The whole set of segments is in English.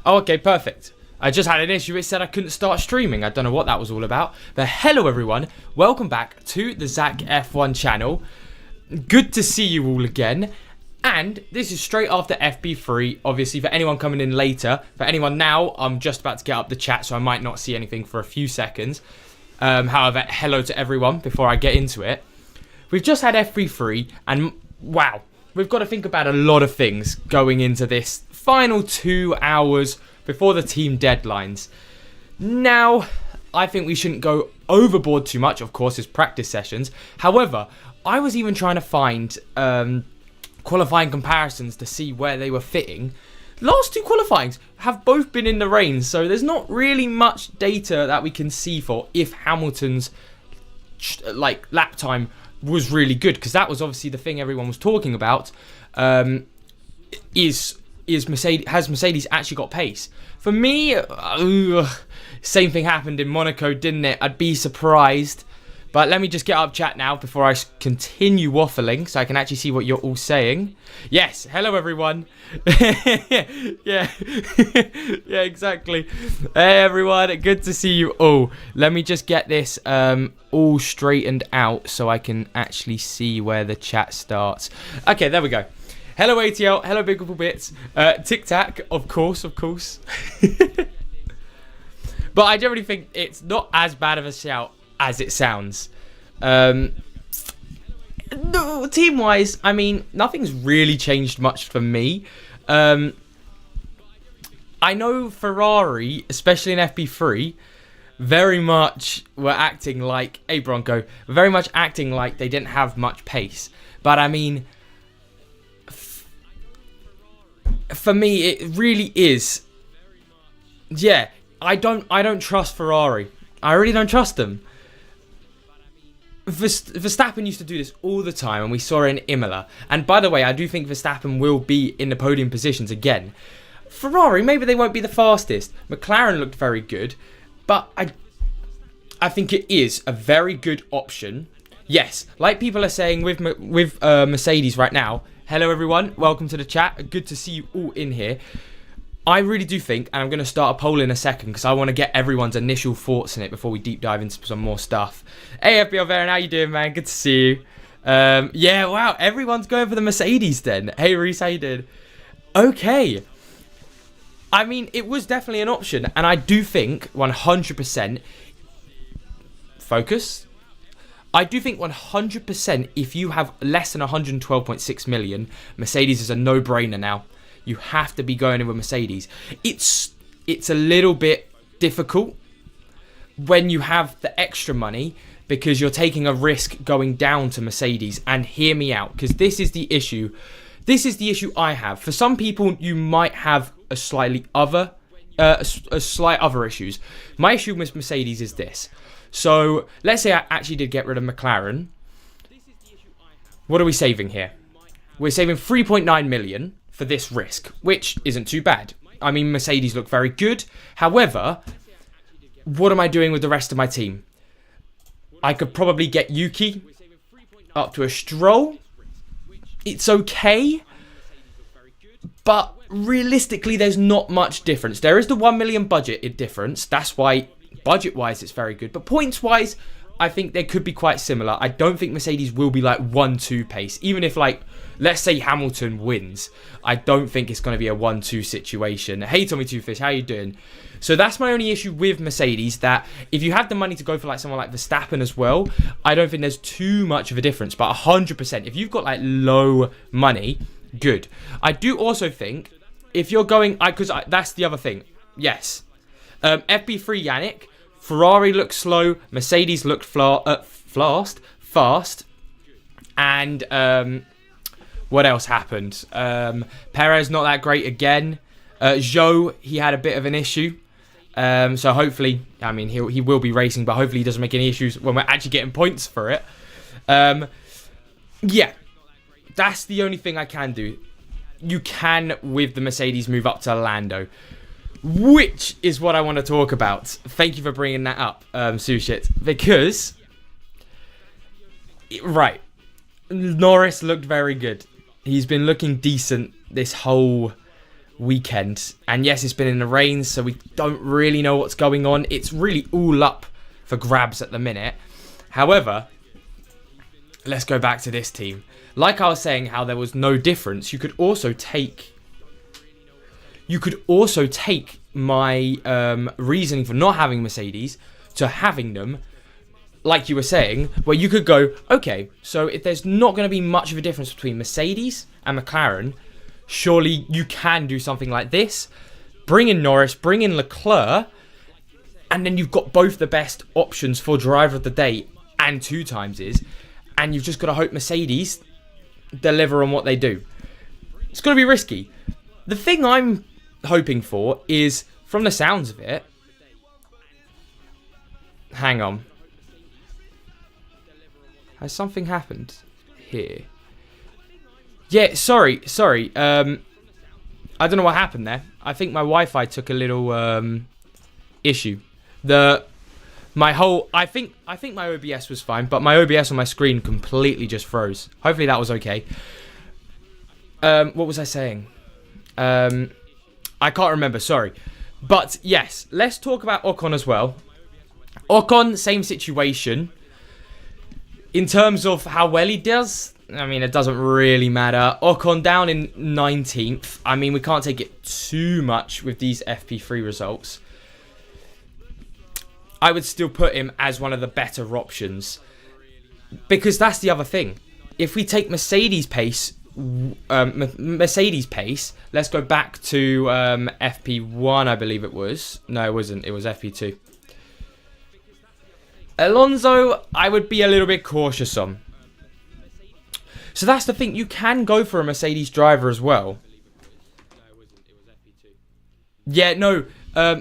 Oh, okay, perfect. I just had an issue. It said I couldn't start streaming. I don't know what that was all about. But hello, everyone. Welcome back to the Zach F1 channel. Good to see you all again. And this is straight after FP3. Obviously, for anyone coming in later. For anyone now, I'm just about to get up the chat, so I might not see anything for a few seconds. However, hello to everyone before I get into it. We've just had FP3, and wow, we've got to think about a lot of things going into this final 2 hours before the team deadlines. Now, I think we shouldn't go overboard too much. Of course, it's practice sessions. However, I was even trying to find qualifying comparisons to see where they were fitting. Last two qualifyings have both been in the rain, so there's not really much data that we can see for if Hamilton's lap time was really good, because that was obviously the thing everyone was talking about. Has Mercedes actually got pace? For me, same thing happened in Monaco, didn't it? I'd be surprised. But let me just get up chat now before I continue waffling so I can actually see what you're all saying. Yes, hello everyone. Yeah, yeah, exactly. Hey everyone, good to see you all. Let me just get this all straightened out so I can actually see where the chat starts. Okay, there we go. Hello ATL, hello Big Couple Bits. Tic Tac, of course. But I generally think it's not as bad of a shout as it sounds. No, team-wise, I mean, nothing's really changed much for me. I know Ferrari, especially in FP3, very much were acting like, hey Bronco, very much acting like they didn't have much pace. But I mean, for me, it really is. Yeah, I don't trust Ferrari. I really don't trust them. Verstappen used to do this all the time, and we saw it in Imola. And by the way, I do think Verstappen will be in the podium positions again. Ferrari, maybe they won't be the fastest. McLaren looked very good, but I think it is a very good option. Yes, like people are saying with Mercedes right now. Hello everyone, welcome to the chat. Good to see you all in here. I really do think, and I'm going to start a poll in a second because I want to get everyone's initial thoughts on it before we deep dive into some more stuff. Hey FBL Baron, how you doing, man? Good to see you. Yeah, wow, everyone's going for the Mercedes then. Hey Reese, how you doing? Okay. I mean, it was definitely an option, and I do think 100% focus. I do think 100% if you have less than 112.6 million, Mercedes is a no-brainer now. You have to be going in with Mercedes. It's a little bit difficult when you have the extra money because you're taking a risk going down to Mercedes. And hear me out, because this is the issue. This is the issue I have. For some people, you might have a slight other issues. My issue with Mercedes is this. So let's say I actually did get rid of McLaren. What are we saving here? We're saving 3.9 million. For this risk, which isn't too bad. I mean, Mercedes look very good. However, what am I doing with the rest of my team? I could probably get Yuki up to a Stroll. It's okay. But realistically, there's not much difference. There is the 1 million budget difference. That's why, budget-wise, it's very good. But points-wise, I think they could be quite similar. I don't think Mercedes will be like 1-2 pace. Even if let's say Hamilton wins, I don't think it's going to be a 1-2 situation. Hey Tommy Two Fish, how you doing? So that's my only issue with Mercedes, that if you have the money to go for someone like Verstappen as well, I don't think there's too much of a difference. But 100%, if you've got low money, good. I do also think if you're going, because that's the other thing. Yes, FP3 Yannick, Ferrari looked slow, Mercedes looked fast, and what else happened? Perez not that great again. Zhou, he had a bit of an issue. So hopefully, I mean, he will be racing, but hopefully he doesn't make any issues when we're actually getting points for it. Yeah, that's the only thing I can do. You can, with the Mercedes, move up to Lando, which is what I want to talk about. Thank you for bringing that up, Sushit, because right, Norris looked very good. He's been looking decent this whole weekend. And yes, it's been in the rain, so we don't really know what's going on. It's really all up for grabs at the minute. However, let's go back to this team. Like I was saying, how there was no difference. You could also take my reasoning for not having Mercedes to having them, like you were saying, where you could go, okay, so if there's not going to be much of a difference between Mercedes and McLaren, surely you can do something like this. Bring in Norris, bring in Leclerc, and then you've got both the best options for driver of the day and 2 times is, and you've just got to hope Mercedes deliver on what they do. It's going to be risky. The thing I'm hoping for is, from the sounds of it, hang on, has something happened here? Yeah, sorry. I don't know what happened there. I think my Wi-Fi took a little issue. I think my OBS was fine, but my OBS on my screen completely just froze. Hopefully that was okay. What was I saying? I can't remember, sorry. But yes, let's talk about Ocon as well. Ocon, same situation. In terms of how well he does, I mean, it doesn't really matter. Ocon down in 19th. I mean, we can't take it too much with these FP3 results. I would still put him as one of the better options. Because that's the other thing. If we take Mercedes pace, let's go back to FP1, I believe it was. No, it wasn't. It was FP2. Alonso, I would be a little bit cautious on. So that's the thing. You can go for a Mercedes driver as well. Yeah, no.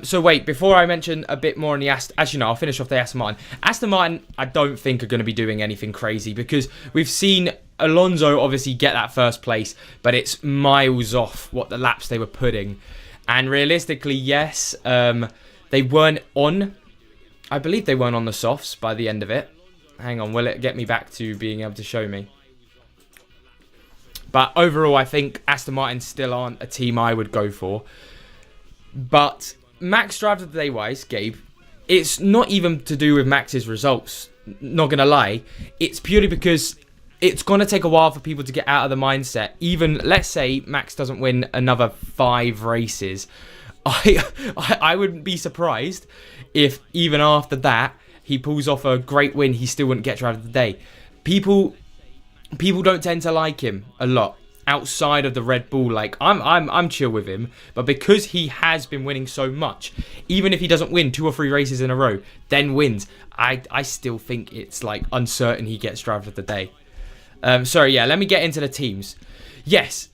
So wait, before I mention a bit more on the actually no, I'll finish off the Aston Martin. Aston Martin, I don't think are going to be doing anything crazy because we've seen Alonso obviously get that first place, but it's miles off what the laps they were putting. And realistically, yes, they weren't on. I believe they weren't on the softs by the end of it. Hang on, will it get me back to being able to show me? But overall, I think Aston Martin still aren't a team I would go for. But Max driver of the day wise, Gabe, it's not even to do with Max's results. Not going to lie. It's purely because it's going to take a while for people to get out of the mindset. Even, let's say, Max doesn't win another 5 races. I wouldn't be surprised if even after that he pulls off a great win, he still wouldn't get driver of the day. People don't tend to like him a lot outside of the Red Bull. Like I'm chill with him, but because he has been winning so much, even if he doesn't win 2 or 3 races in a row, then wins, I still think it's like uncertain he gets driver of the day. Sorry, yeah, let me get into the teams. Yes.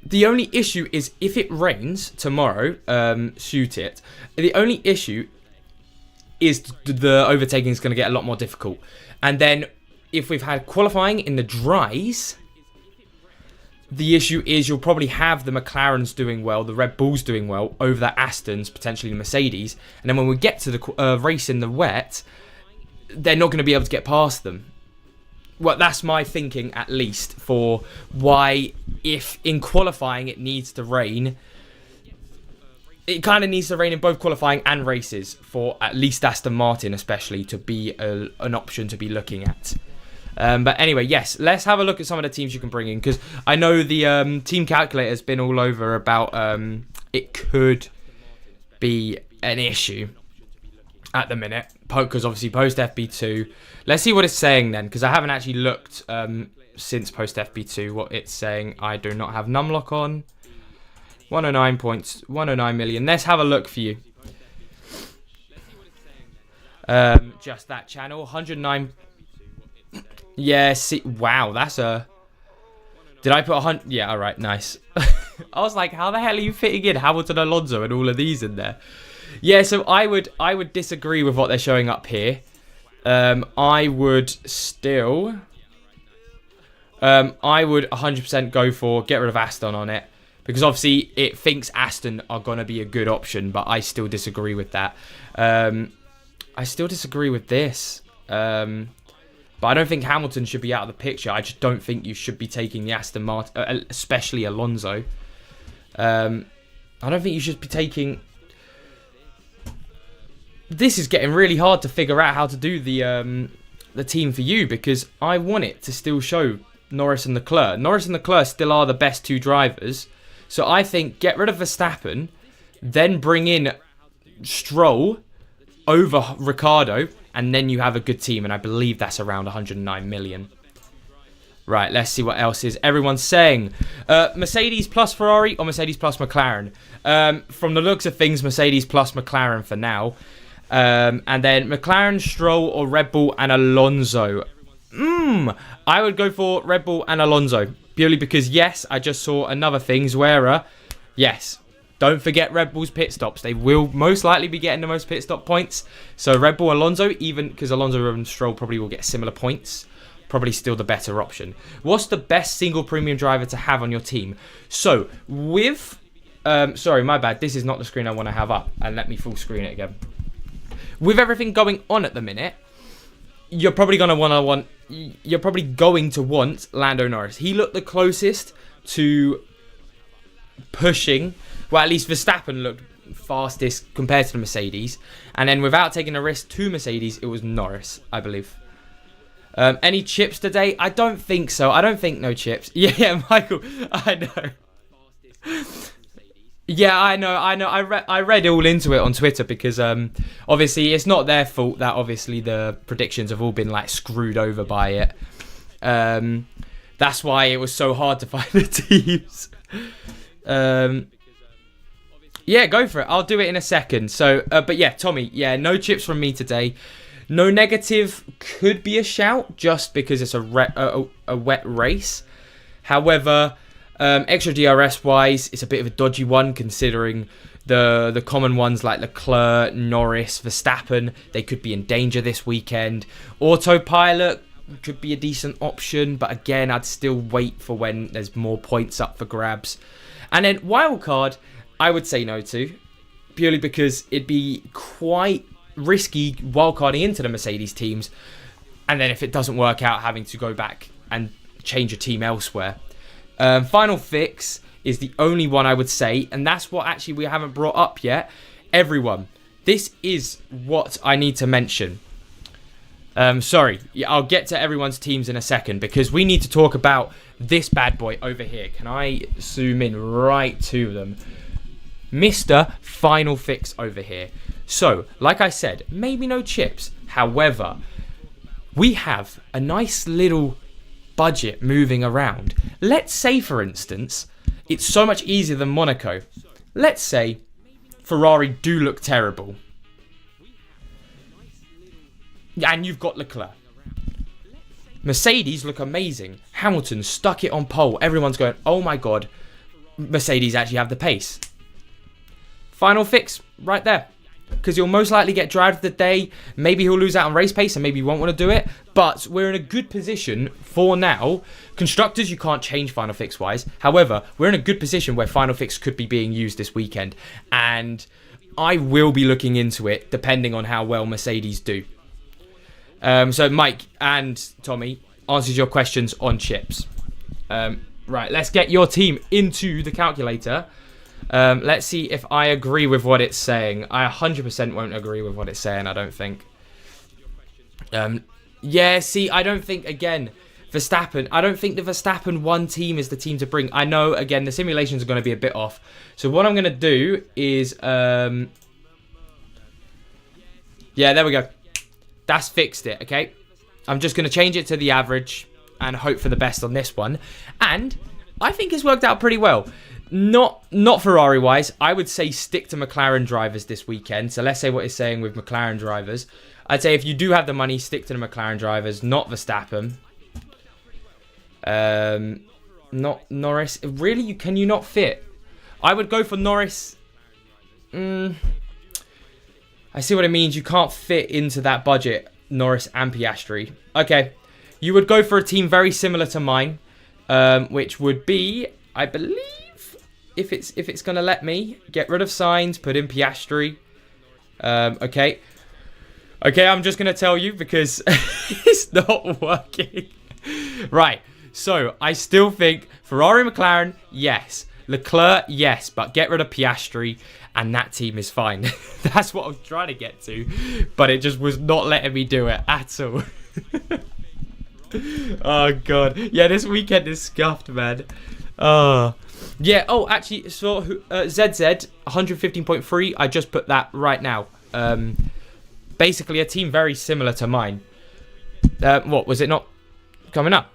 The only issue is if it rains tomorrow, shoot it. The only issue is the overtaking is going to get a lot more difficult. And then if we've had qualifying in the dries, the issue is you'll probably have the McLarens doing well, the Red Bulls doing well, over the Astons, potentially the Mercedes. And then when we get to the race in the wet, they're not going to be able to get past them. Well, that's my thinking, at least, for why, if in qualifying it needs to rain, it kind of needs to rain in both qualifying and races for at least Aston Martin, especially, to be an option to be looking at. But anyway, yes, let's have a look at some of the teams you can bring in, because I know the team calculator has been all over about it could be an issue at the minute, because obviously post FB2. Let's see what it's saying then, because I haven't actually looked since post FB2 what it's saying. I do not have numlock on. 109 million. Let's have a look for you. Just that channel, 109. Yeah, see, wow, that's a... Did I put 100? Yeah, all right, nice. I was like, how the hell are you fitting in Hamilton, Alonso and all of these in there? Yeah, so I would disagree with what they're showing up here. I would still... I would 100% go for get rid of Aston on it. Because obviously it thinks Aston are going to be a good option, but I still disagree with that. I still disagree with this. But But I don't think Hamilton should be out of the picture. I just don't think you should be taking the Aston Martin, especially Alonso. I don't think you should be taking... This is getting really hard to figure out how to do the team for you, because I want it to still show Norris and Leclerc. Norris and Leclerc still are the best 2 drivers. So I think get rid of Verstappen, then bring in Stroll over Ricciardo, and then you have a good team. And I believe that's around 109 million. Right, let's see what else is. Everyone's saying Mercedes plus Ferrari or Mercedes plus McLaren. From the looks of things, Mercedes plus McLaren for now. And then McLaren, Stroll, or Red Bull and Alonso. I would go for Red Bull and Alonso. Purely because, yes, I just saw another thing. Zuera, yes. Don't forget Red Bull's pit stops. They will most likely be getting the most pit stop points. So Red Bull, Alonso, even because Alonso and Stroll probably will get similar points. Probably still the better option. What's the best single premium driver to have on your team? So, with... sorry, my bad. This is not the screen I want to have up. And let me full screen it again. With everything going on at the minute, you're probably going to want Lando Norris. He looked the closest to pushing... Well, at least Verstappen looked fastest compared to the Mercedes. And then without taking a risk to Mercedes, it was Norris, I believe. Any chips today? I don't think so. I don't think no chips. Yeah, Michael. I know. Yeah, I know. I read all into it on Twitter because obviously it's not their fault that obviously the predictions have all been like screwed over by it. That's why it was so hard to find the teams. Yeah, go for it. I'll do it in a second. So, but yeah, Tommy. Yeah, no chips from me today. No negative could be a shout just because it's a wet race. However, extra DRS wise, it's a bit of a dodgy one considering the common ones like Leclerc, Norris, Verstappen. They could be in danger this weekend. Autopilot could be a decent option, but again, I'd still wait for when there's more points up for grabs. And then wildcard, I would say no to, purely because it'd be quite risky wildcarding into the Mercedes teams, and then if it doesn't work out, having to go back and change a team elsewhere. Final fix is the only one I would say, and that's what actually we haven't brought up yet. Everyone, this is what I need to mention. Sorry, I'll get to everyone's teams in a second because we need to talk about this bad boy over here. Can I zoom in right to them? Mr. Final Fix over here. So, like I said, maybe no chips. However, we have a nice little budget moving around. Let's say, for instance, it's so much easier than Monaco. Let's say Ferrari do look terrible. And you've got Leclerc. Mercedes look amazing. Hamilton stuck it on pole. Everyone's going, oh my god, Mercedes actually have the pace. Final fix, right there. Because you'll most likely get driver of the day. Maybe he'll lose out on race pace and maybe you won't want to do it. But we're in a good position for now. Constructors, you can't change Final Fix wise. However, we're in a good position where Final Fix could be being used this weekend. And I will be looking into it depending on how well Mercedes do. So Mike and Tommy answers your questions on chips. Right, let's get your team into the calculator. Let's see if I agree with what it's saying. I 100% won't agree with what it's saying, I don't think. Yeah, see, I don't think, again, Verstappen. I don't think the Verstappen one team is the team to bring. I know, again, the simulations are going to be a bit off. So what I'm going to do is... yeah, there we go. That's fixed it, okay? I'm just going to change it to the average and hope for the best on this one. And I think it's worked out pretty well. Not Ferrari-wise. I would say stick to McLaren drivers this weekend. So let's say what it's saying with McLaren drivers. I'd say if you do have the money, stick to the McLaren drivers, not Verstappen. Not Norris. Really? Can you not fit? I would go for Norris. I see what it means. You can't fit into that budget, Norris and Piastri. Okay. You would go for a team very similar to mine, which would be, I believe, if it's going to let me, get rid of Sainz, put in Piastri. Okay. Okay, I'm just going to tell you because it's not working. Right, so I still think Ferrari, McLaren, yes. Leclerc, yes, but get rid of Piastri and that team is fine. That's what I was trying to get to, but it just was not letting me do it at all. Oh, God. Yeah, this weekend is scuffed, man. Yeah, oh, actually, so ZZ, 115.3, I just put that right now. Basically, a team very similar to mine. What, was it not coming up?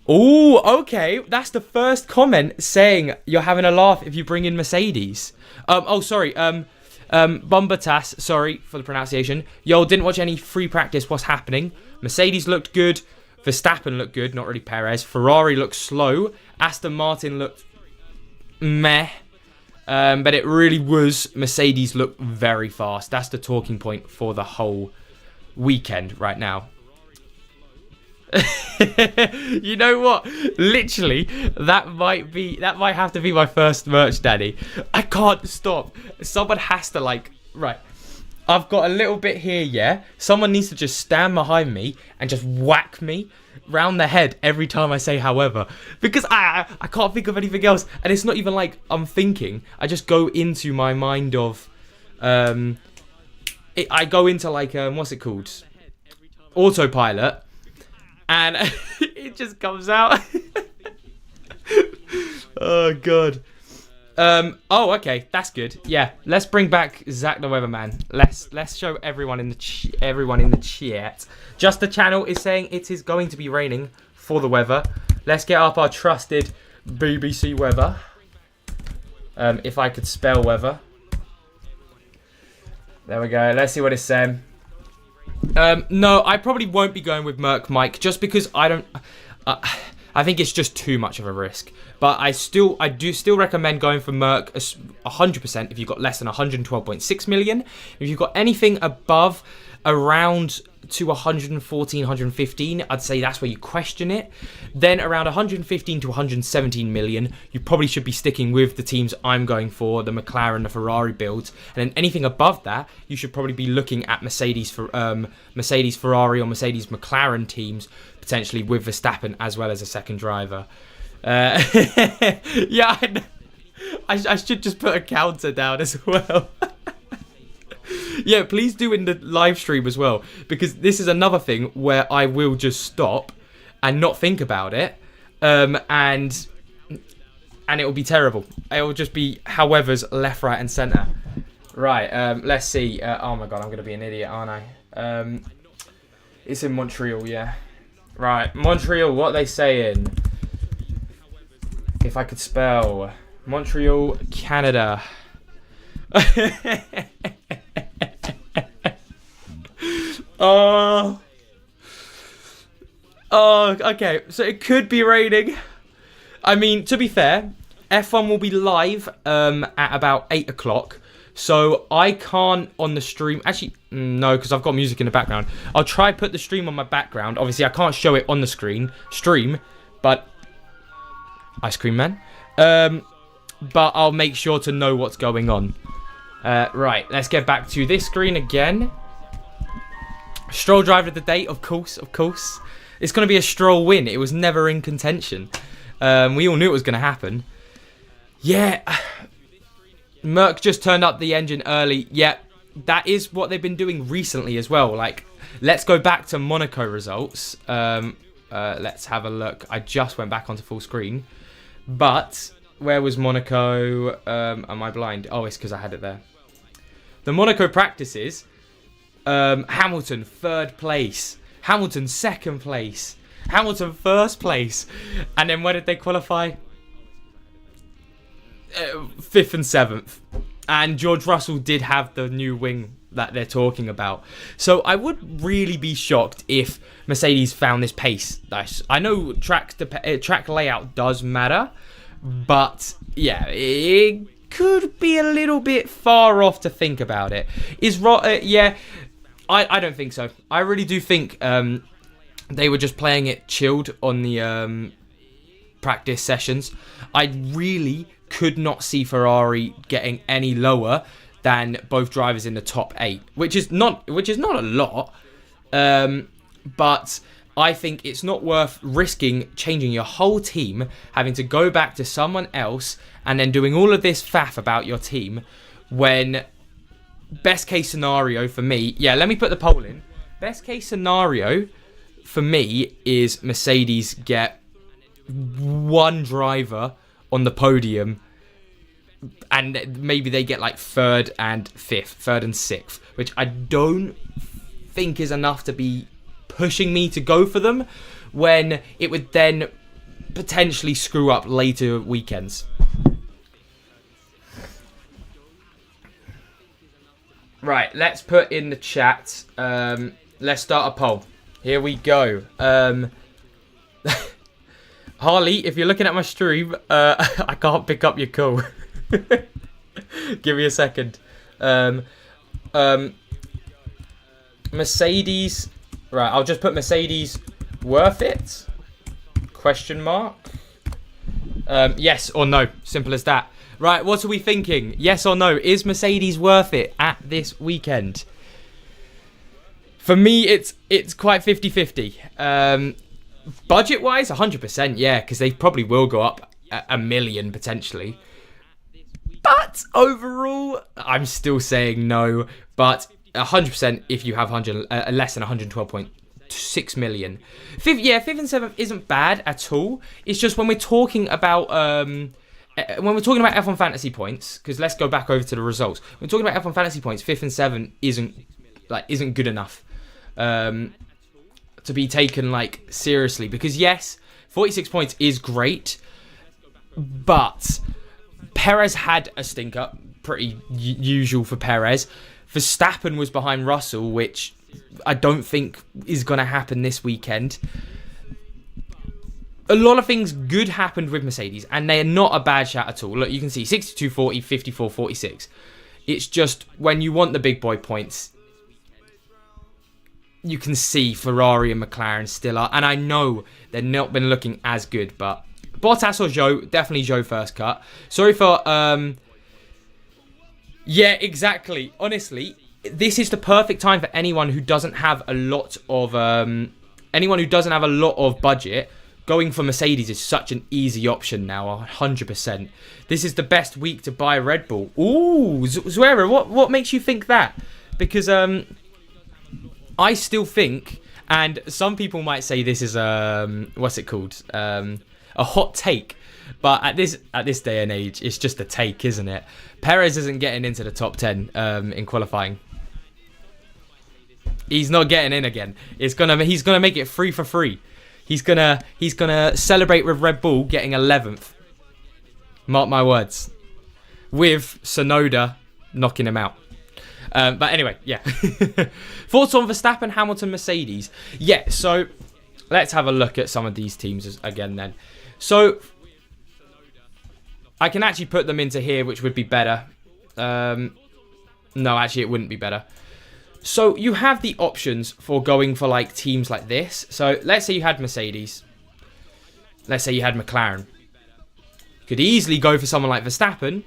Oh, okay. That's the first comment saying you're having a laugh if you bring in Mercedes. Bombatas, sorry for the pronunciation. Yo, didn't watch any free practice. What's happening? Mercedes looked good. Verstappen looked good. Not really Perez. Ferrari looked slow. Aston Martin looked meh. But it really was. Mercedes looked very fast. That's the talking point for the whole weekend right now. You know what? Literally, that might have to be my first merch, Danny. I can't stop. Someone has to right. I've got a little bit here, yeah? Someone needs to just stand behind me and just whack me round the head every time I say however. Because I can't think of anything else. And it's not even like I'm thinking. I just go into my mind of... I go into what's it called? Autopilot. And it just comes out. Oh, God. Okay, that's good. Yeah, let's bring back Zach the Weatherman. Let's show everyone in the chat. Just the channel is saying it is going to be raining for the weather. Let's get up our trusted BBC weather. If I could spell weather. There we go. Let's see what it's saying. No, I probably won't be going with Merc Mike just because I don't. I think it's just too much of a risk. But I do still recommend going for Merc 100% if you've got less than 112.6 million. If you've got anything above around to 114, 115, I'd say that's where you question it. Then around 115 to 117 million, you probably should be sticking with the teams I'm going for, the McLaren, the Ferrari builds. And then anything above that, you should probably be looking at Mercedes, Ferrari, or Mercedes McLaren teams, potentially with Verstappen as well as a second driver. Yeah, I should just put a counter down as well. Yeah, please do in the live stream as well, because this is another thing where I will just stop and not think about it, and it will be terrible. It will just be however's left, right, and centre. Right, let's see. Oh my God, I'm going to be an idiot, aren't I? It's in Montreal, yeah. Right, Montreal, what are they saying? If I could spell. Montreal, Canada. Oh, okay. So it could be raining. I mean, to be fair, F1 will be live at about 8 o'clock. So I can't on the stream. Actually, no, because I've got music in the background. I'll try put the stream on my background. Obviously, I can't show it on the stream, but Ice Cream Man. But I'll make sure to know what's going on. Right, let's get back to this screen again. Stroll driver of the day, of course. It's going to be a Stroll win. It was never in contention. We all knew it was going to happen. Yeah. Merc just turned up the engine early. Yeah, that is what they've been doing recently as well. Let's go back to Monaco results. Let's have a look. I just went back onto full screen. But where was Monaco? Am I blind? Oh, it's because I had it there. The Monaco practices. Hamilton, 3rd place. Hamilton, 2nd place. Hamilton, 1st place. And then where did they qualify? 5th and 7th. And George Russell did have the new wing that they're talking about. So I would really be shocked if Mercedes found this pace. I know track layout does matter. But, yeah, it could be a little bit far off to think about it. Yeah... I don't think so. I really do think they were just playing it chilled on the practice sessions. I really could not see Ferrari getting any lower than both drivers in the top 8, which is not a lot. But I think it's not worth risking changing your whole team, having to go back to someone else, and then doing all of this faff about your team when best case scenario for me, let me put the poll in. Best case scenario for me is Mercedes get one driver on the podium, and maybe they get like third and sixth, which I don't think is enough to be pushing me to go for them, when it would then potentially screw up later weekends. Right, let's put in the chat. Let's start a poll. Here we go. Harley, if you're looking at my stream, I can't pick up your call. Give me a second. Mercedes. Right, I'll just put Mercedes worth it? Question mark. Yes or no. Simple as that. Right, what are we thinking? Yes or no? Is Mercedes worth it at this weekend? For me, it's quite 50-50. Budget-wise, 100%, yeah, because they probably will go up a million potentially. But overall, I'm still saying no. But 100% if you have less than 112.6 million. Fifth and seventh isn't bad at all. It's just when we're talking about F1 fantasy points, because let's go back over to the results. When we're talking about F1 fantasy points, 5th and 7th isn't good enough to be taken seriously. Because yes, 46 points is great, but Perez had a stinker, pretty usual for Perez. Verstappen was behind Russell, which I don't think is going to happen this weekend. A lot of things good happened with Mercedes, and they are not a bad shout at all. Look, you can see 62-40, 54-46. It's just when you want the big boy points, you can see Ferrari and McLaren still are. And I know they've not been looking as good, but Bottas or Zhou, definitely Zhou first cut. Sorry for... Yeah, exactly. Honestly, this is the perfect time for anyone who doesn't have a lot of budget. Going for Mercedes is such an easy option now, 100%. This is the best week to buy Red Bull. Ooh, Zuera, what makes you think that? Because I still think, and some people might say this is what's it called? A hot take. But at this day and age, it's just a take, isn't it? Perez isn't getting into the top 10 in qualifying. He's not getting in again. He's gonna make it free for free. He's gonna celebrate with Red Bull getting 11th. Mark my words. With Tsunoda knocking him out. But anyway, yeah. Thoughts on Verstappen, Hamilton, Mercedes? Yeah. So let's have a look at some of these teams again then. So I can actually put them into here, which would be better. No, actually, it wouldn't be better. So you have the options for going for teams like this. So let's say you had Mercedes. Let's say you had McLaren. You could easily go for someone like Verstappen.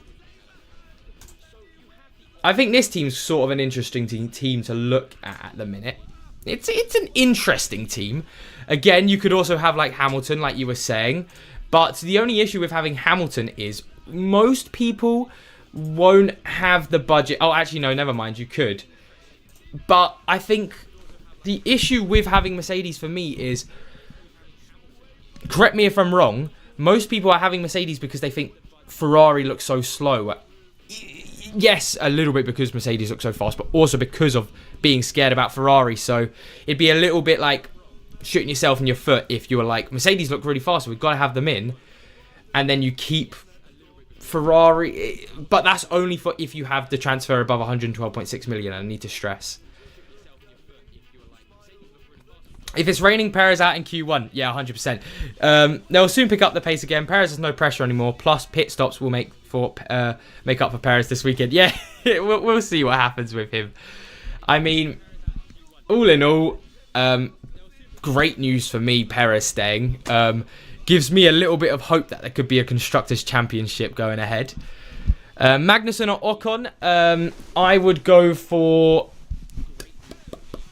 I think this team's sort of an interesting team to look at the minute. It's an interesting team. Again, you could also have Hamilton, like you were saying. But the only issue with having Hamilton is most people won't have the budget. Oh, actually, no, never mind. You could. But I think the issue with having Mercedes for me is, correct me if I'm wrong, most people are having Mercedes because they think Ferrari looks so slow. Yes, a little bit because Mercedes looks so fast, but also because of being scared about Ferrari. So it'd be a little bit like shooting yourself in your foot if you were like, Mercedes look really fast, so we've got to have them in. And then you keep Ferrari. But that's only for if you have the transfer above 112.6 million, I need to stress. If it's raining Perez out in Q1, yeah, 100%. They'll soon pick up the pace again. Perez has no pressure anymore. Plus, pit stops will make up for Perez this weekend. Yeah, we'll see what happens with him. I mean, all in all, great news for me, Perez staying. Gives me a little bit of hope that there could be a Constructors' Championship going ahead. Magnussen or Ocon? I would go for...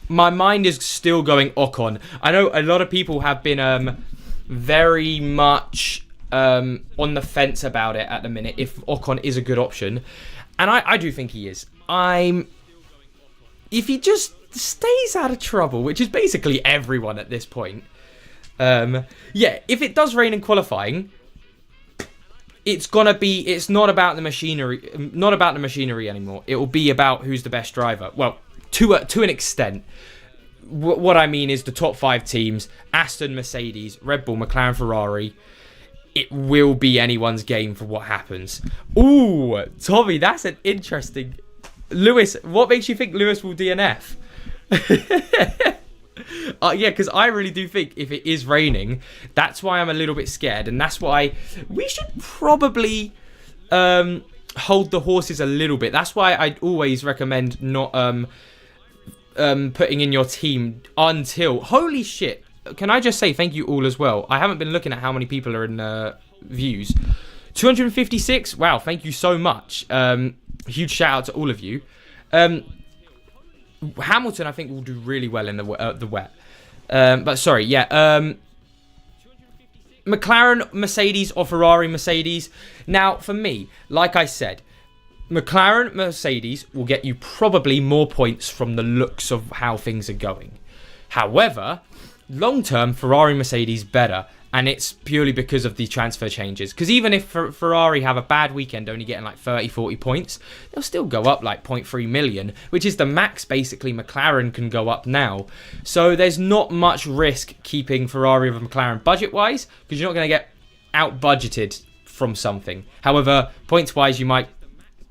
My mind is still going Ocon. I know a lot of people have been very much on the fence about it at the minute, if Ocon is a good option. And I do think he is. If he just stays out of trouble, which is basically everyone at this point. If it does rain in qualifying, it's not about the machinery anymore. It will be about who's the best driver. Well, to an extent. What I mean is the top 5 teams: Aston, Mercedes, Red Bull, McLaren, Ferrari. It will be anyone's game for what happens. Ooh, Tommy, that's an interesting... Lewis, what makes you think Lewis will DNF? Because I really do think if it is raining, that's why I'm a little bit scared, and that's why we should probably hold the horses a little bit. That's why I always recommend not putting in your team until... Holy shit! Can I just say thank you all as well? I haven't been looking at how many people are in views. 256? Wow, thank you so much. Huge shout out to all of you. Hamilton, I think, will do really well in the wet. But sorry, McLaren, Mercedes, or Ferrari, Mercedes. Now, for me, like I said, McLaren, Mercedes will get you probably more points from the looks of how things are going. However, long-term, Ferrari, Mercedes better. And it's purely because of the transfer changes. Because even if Ferrari have a bad weekend, only getting like 30, 40 points, they'll still go up like 0.3 million, which is the max basically McLaren can go up now. So there's not much risk keeping Ferrari over McLaren budget-wise, because you're not going to get out-budgeted from something. However, points-wise, you might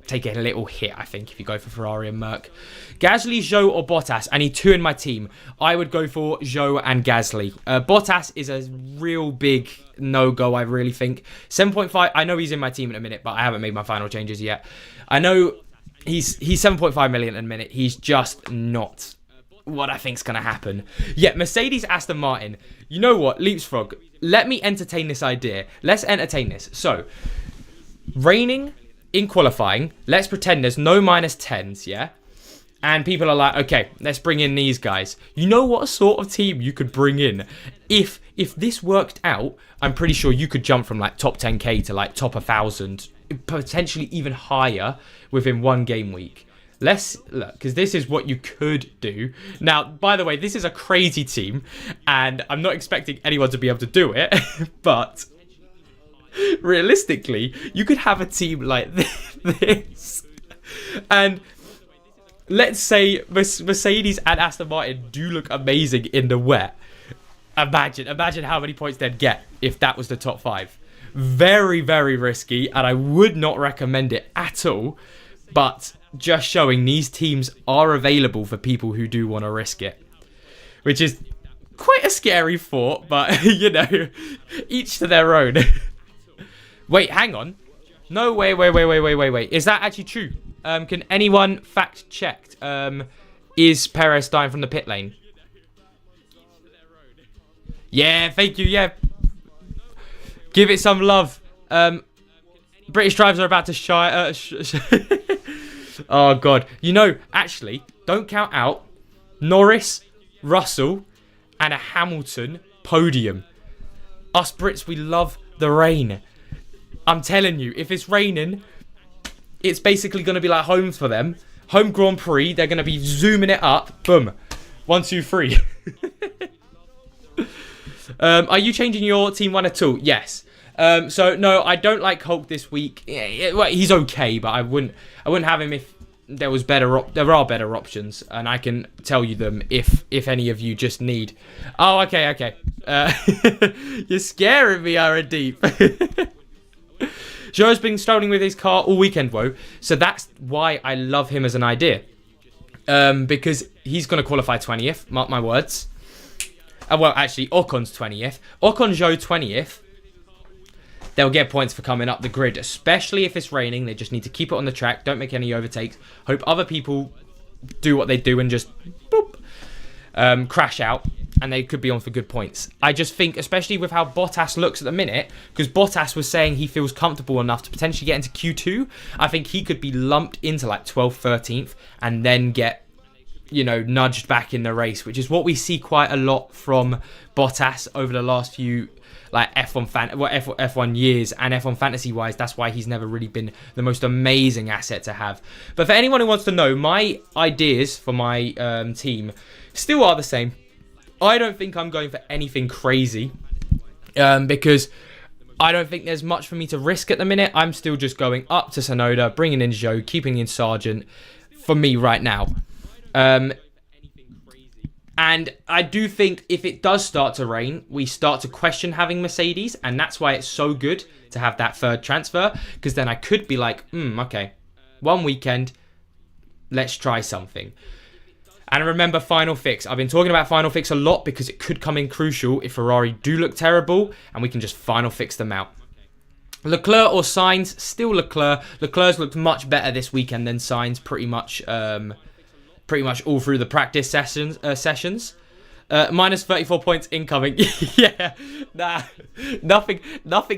take a little hit, I think, if you go for Ferrari and Merc. Gasly, Zhou, or Bottas? I need 2 in my team. I would go for Zhou and Gasly. Bottas is a real big no-go, I really think. 7.5, I know he's in my team in a minute, but I haven't made my final changes yet. I know he's 7.5 million in a minute. He's just not what I think's going to happen. Yeah, Mercedes, Aston Martin. You know what? Leapsfrog, let me entertain this idea. Let's entertain this. So, raining in qualifying, let's pretend there's no -10s, yeah? And people are like, okay, let's bring in these guys. You know what sort of team you could bring in? If this worked out, I'm pretty sure you could jump from like top 10k to like top 1,000, potentially even higher within one game week. Let's look, because this is what you could do. Now, by the way, this is a crazy team, and I'm not expecting anyone to be able to do it, but realistically, you could have a team like this. And let's say Mercedes and Aston Martin do look amazing in the wet. Imagine how many points they'd get if that was the top 5. Very, very risky, and I would not recommend it at all. But just showing these teams are available for people who do want to risk it. Which is quite a scary thought, but, you know, each to their own. Wait, hang on. No, wait. Is that actually true? Can anyone fact check? Is Perez dying from the pit lane? Yeah, thank you. Yeah, give it some love. British drivers are about to shy. Oh god. You know, actually, don't count out Norris, Russell, and a Hamilton podium. Us Brits, we love the rain. I'm telling you, if it's raining, it's basically going to be like home for them. Home Grand Prix, they're going to be zooming it up. Boom. 1, 2, 3. Are you changing your team one at all? Yes. So, no, I don't like Hulk this week. Well, he's okay, but I wouldn't have him if there was there are better options, and I can tell you them if any of you just need. Oh, okay. You're scaring me, Aradeep. Joe's been strolling with his car all weekend, Woe. So that's why I love him as an idea. Because he's going to qualify 20th, mark my words. Well, actually, Ocon's 20th. Ocon, Joe, 20th. They'll get points for coming up the grid, especially if it's raining. They just need to keep it on the track. Don't make any overtakes. Hope other people do what they do and just boop. crash out, and they could be on for good points. I just think, especially with how Bottas looks at the minute, because Bottas was saying he feels comfortable enough to potentially get into Q2, I think he could be lumped into like 12th, 13th, and then get, you know, nudged back in the race, which is what we see quite a lot from Bottas over the last few like F1 years, and F1 fantasy wise, that's why he's never really been the most amazing asset to have. But for anyone who wants to know, my ideas for my team still are the same. I don't think I'm going for anything crazy because I don't think there's much for me to risk at the minute. I'm still just going up to Tsunoda, bringing in Zhou, keeping in Sargent for me right now. And I do think if it does start to rain, we start to question having Mercedes, and that's why it's so good to have that third transfer, because then I could be like, okay, one weekend, let's try something. And remember Final Fix. I've been talking about Final Fix a lot because it could come in crucial if Ferrari do look terrible, and we can just Final Fix them out. Leclerc or Sainz? Still Leclerc. Leclerc's looked much better this weekend than Sainz, pretty much all through the practice sessions. Minus 34 points incoming. Yeah, nah, nothing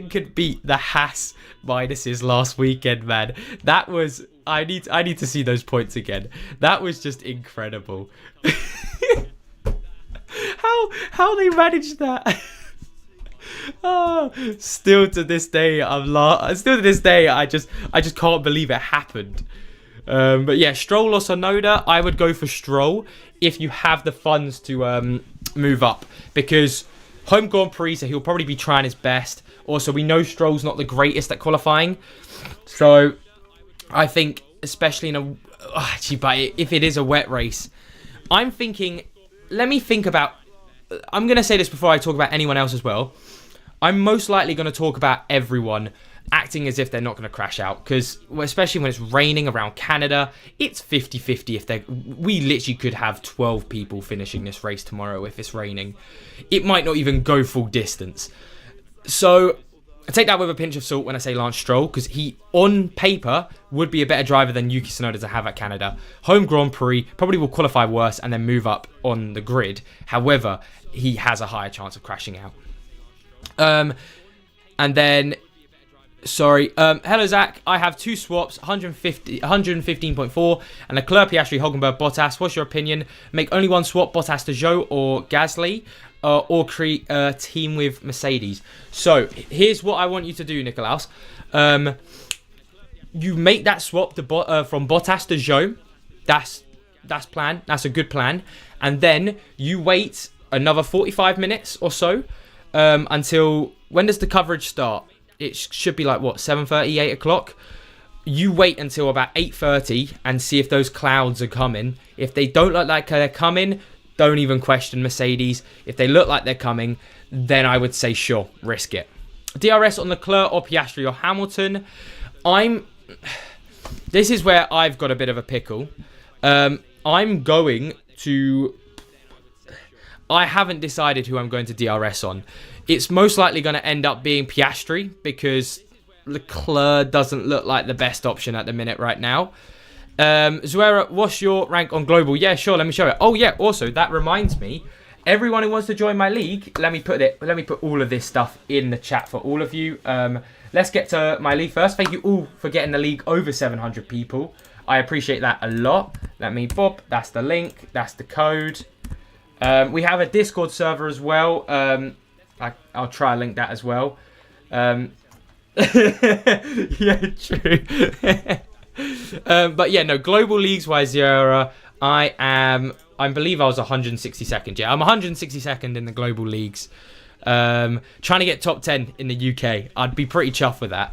could beat the Haas minuses last weekend, man. That was, I need to see those points again. That was just incredible. how they managed that. Oh, still to this day, I just can't believe it happened. But yeah, Stroll or Tsunoda, I would go for Stroll if you have the funds to move up, because home Grand Prix, so he'll probably be trying his best. Also, we know Stroll's not the greatest at qualifying, so I think, especially in but if it is a wet race, I'm thinking, let me think about, I'm going to say this before I talk about anyone else as well. I'm most likely going to talk about everyone acting as if they're not going to crash out, because especially when it's raining around Canada, it's 50-50 if we literally could have 12 people finishing this race tomorrow if it's raining. It might not even go full distance. So I take that with a pinch of salt when I say Lance Stroll, because he, on paper, would be a better driver than Yuki Tsunoda to have at Canada. Home Grand Prix, probably will qualify worse and then move up on the grid. However, he has a higher chance of crashing out. And then, hello Zach, I have two swaps, 115.4 and Leclerc, Piastri, Hulkenberg, Bottas. What's your opinion? Make only one swap, Bottas to Zhou or Gasly, or create a team with Mercedes. So here's what I want you to do, Nicolaus. You make that swap from Bottas to Zhou. That's plan. That's a good plan. And then you wait another 45 minutes or so until, when does the coverage start? It should be like, 7:30, 8 o'clock? You wait until about 8:30 and see if those clouds are coming. If they don't look like they're coming, don't even question Mercedes. If they look like they're coming, then I would say, sure, risk it. DRS on Leclerc or Piastri or Hamilton? This is where I've got a bit of a pickle. I'm going to... I haven't decided who I'm going to DRS on. It's most likely going to end up being Piastri, because Leclerc doesn't look like the best option at the minute right now. Zuera, what's your rank on global? Yeah, sure, let me show it. Oh yeah, also, that reminds me, everyone who wants to join my league, let me put all of this stuff in the chat for all of you. Let's get to my league first. Thank you all for getting the league over 700 people. I appreciate that a lot. That's the link, that's the code. We have a Discord server as well. I'll try and link that as well. Yeah, true. But yeah, no, global leagues wise, Zara, I believe I was 162nd. Yeah, I'm 162nd in the global leagues. Trying to get top 10 in the UK. I'd be pretty chuffed with that.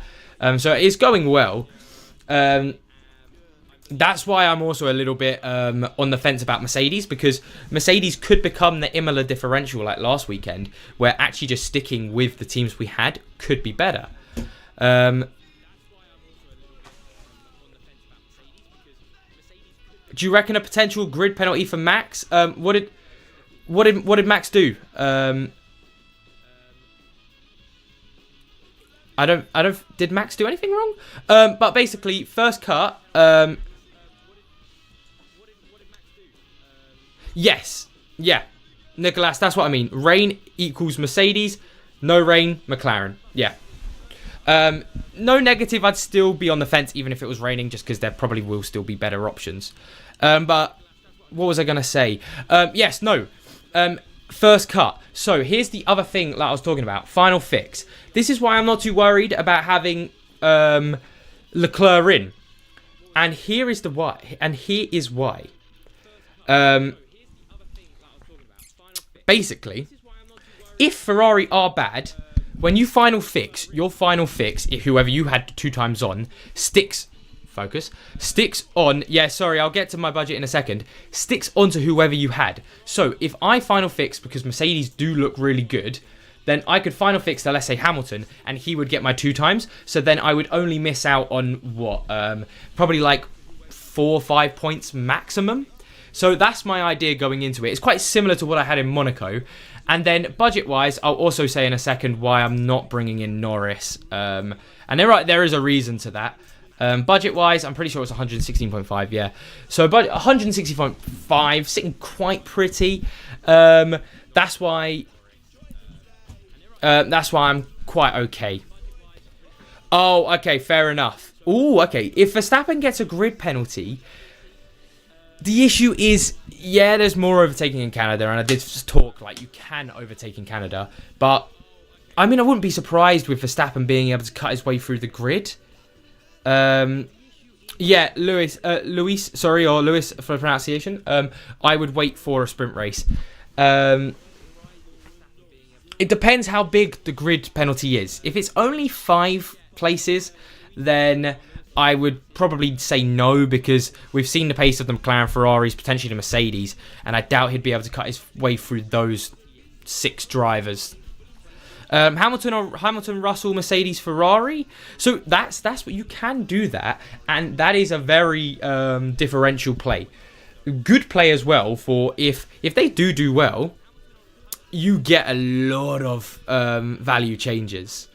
So it's going well. That's why I'm also a little bit on the fence about Mercedes, because Mercedes could become the Imola differential like last weekend, where actually just sticking with the teams we had could be better. Do you reckon a potential grid penalty for Max? What did Max do? I don't. Did Max do anything wrong? But basically, first cut. Yes, Yeah, Nicholas, that's what I mean. Rain equals Mercedes. No rain, McLaren. Yeah. No negative, I'd still be on the fence even if it was raining, just because there probably will still be better options. But what was I going to say? Yes, no. First cut. So here's the other thing that I was talking about. Final fix. This is why I'm not too worried about having Leclerc in. And here is the why. And here is why. Basically, if Ferrari are bad, when you final fix, your final fix, if whoever you had 2 times on, sticks on, yeah, sorry, I'll get to my budget in a second, sticks onto whoever you had. So if I final fix, because Mercedes do look really good, then I could final fix to, let's say, Hamilton, and he would get my 2 times. So then I would only miss out on, what, probably like 4 or 5 points maximum. So that's my idea going into it. It's quite similar to what I had in Monaco. And then budget-wise, I'll also say in a second why I'm not bringing in Norris. And there is a reason to that. Budget-wise, I'm pretty sure it's 116.5, yeah. So 160.5, sitting quite pretty. That's why I'm quite okay. Oh, okay, fair enough. Ooh, okay. If Verstappen gets a grid penalty, the issue is, yeah, there's more overtaking in Canada, and I did just talk like you can overtake in Canada, but I mean, I wouldn't be surprised with Verstappen being able to cut his way through the grid. Yeah, Lewis for the pronunciation. I would wait for a sprint race. It depends how big the grid penalty is. If it's only 5 places, then I would probably say no, because we've seen the pace of the McLaren, Ferraris, potentially the Mercedes, and I doubt he'd be able to cut his way through those 6 drivers. Hamilton, Russell, Mercedes, Ferrari. So that's what you can do that, and that is a very differential play. Good play as well for if they do well, you get a lot of value changes.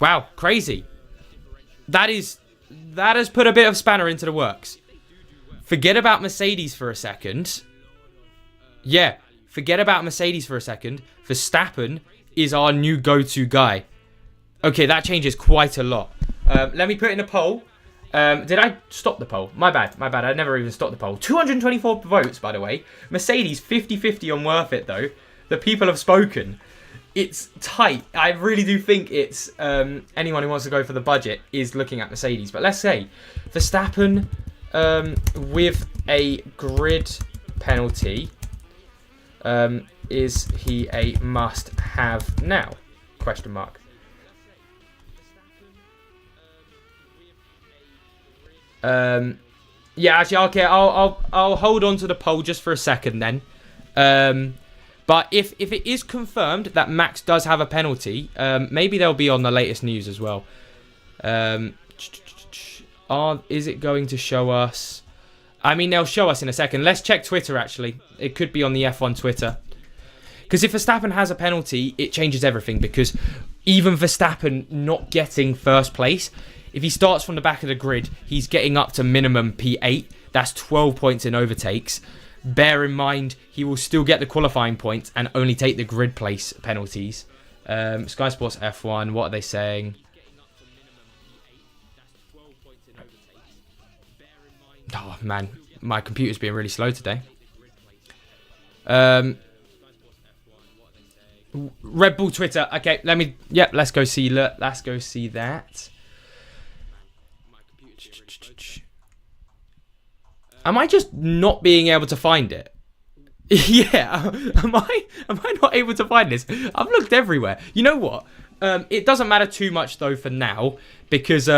Wow, crazy. That has put a bit of spanner into the works. Forget about Mercedes for a second. Yeah, forget about Mercedes for a second. Verstappen is our new go-to guy. Okay, that changes quite a lot. Let me put in a poll. Did I stop the poll? My bad. I never even stopped the poll. 224 votes, by the way. Mercedes, 50-50 on worth it, though. The people have spoken. It's tight. I really do think it's anyone who wants to go for the budget is looking at Mercedes. But let's say Verstappen with a grid penalty. Is he a must-have now? Question mark. Yeah, actually, okay. I'll hold on to the poll just for a second then. But if it is confirmed that Max does have a penalty, maybe they'll be on the latest news as well. Is it going to show us? I mean, they'll show us in a second. Let's check Twitter, actually. It could be on the F1 Twitter. Because if Verstappen has a penalty, it changes everything. Because even Verstappen not getting first place, if he starts from the back of the grid, he's getting up to minimum P8. That's 12 points in overtakes. Bear in mind, he will still get the qualifying points and only take the grid place penalties. Sky Sports F1, what are they saying? Oh, man. My computer's being really slow today. Red Bull Twitter. Okay, let's go see that. Am I just not being able to find it? Yeah, am I not able to find this? I've looked everywhere. You know what? It doesn't matter too much though for now, because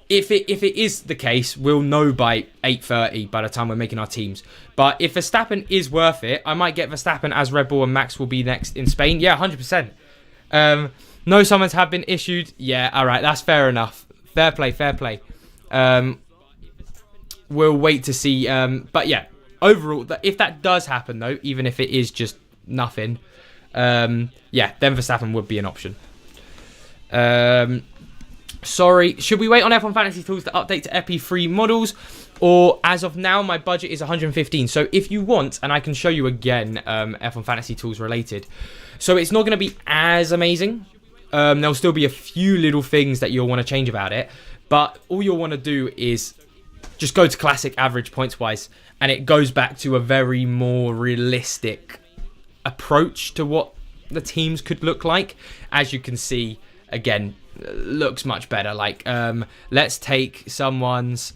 if it is the case, we'll know by 8:30 by the time we're making our teams. But if Verstappen is worth it, I might get Verstappen as Red Bull and Max will be next in Spain. Yeah, 100%. No summons have been issued. Yeah, all right, that's fair enough. Fair play. We'll wait to see. But yeah, overall, if that does happen though, even if it is just nothing, then Verstappen would be an option. Sorry, should we wait on F1 Fantasy Tools to update to EP3 models? Or as of now, my budget is 115. So if you want, and I can show you again, F1 Fantasy Tools related. So it's not going to be as amazing. There'll still be a few little things that you'll want to change about it. But all you'll want to do is just go to classic average points wise. And it goes back to a very more realistic approach to what the teams could look like. As you can see, again, looks much better. Like, let's take someone's...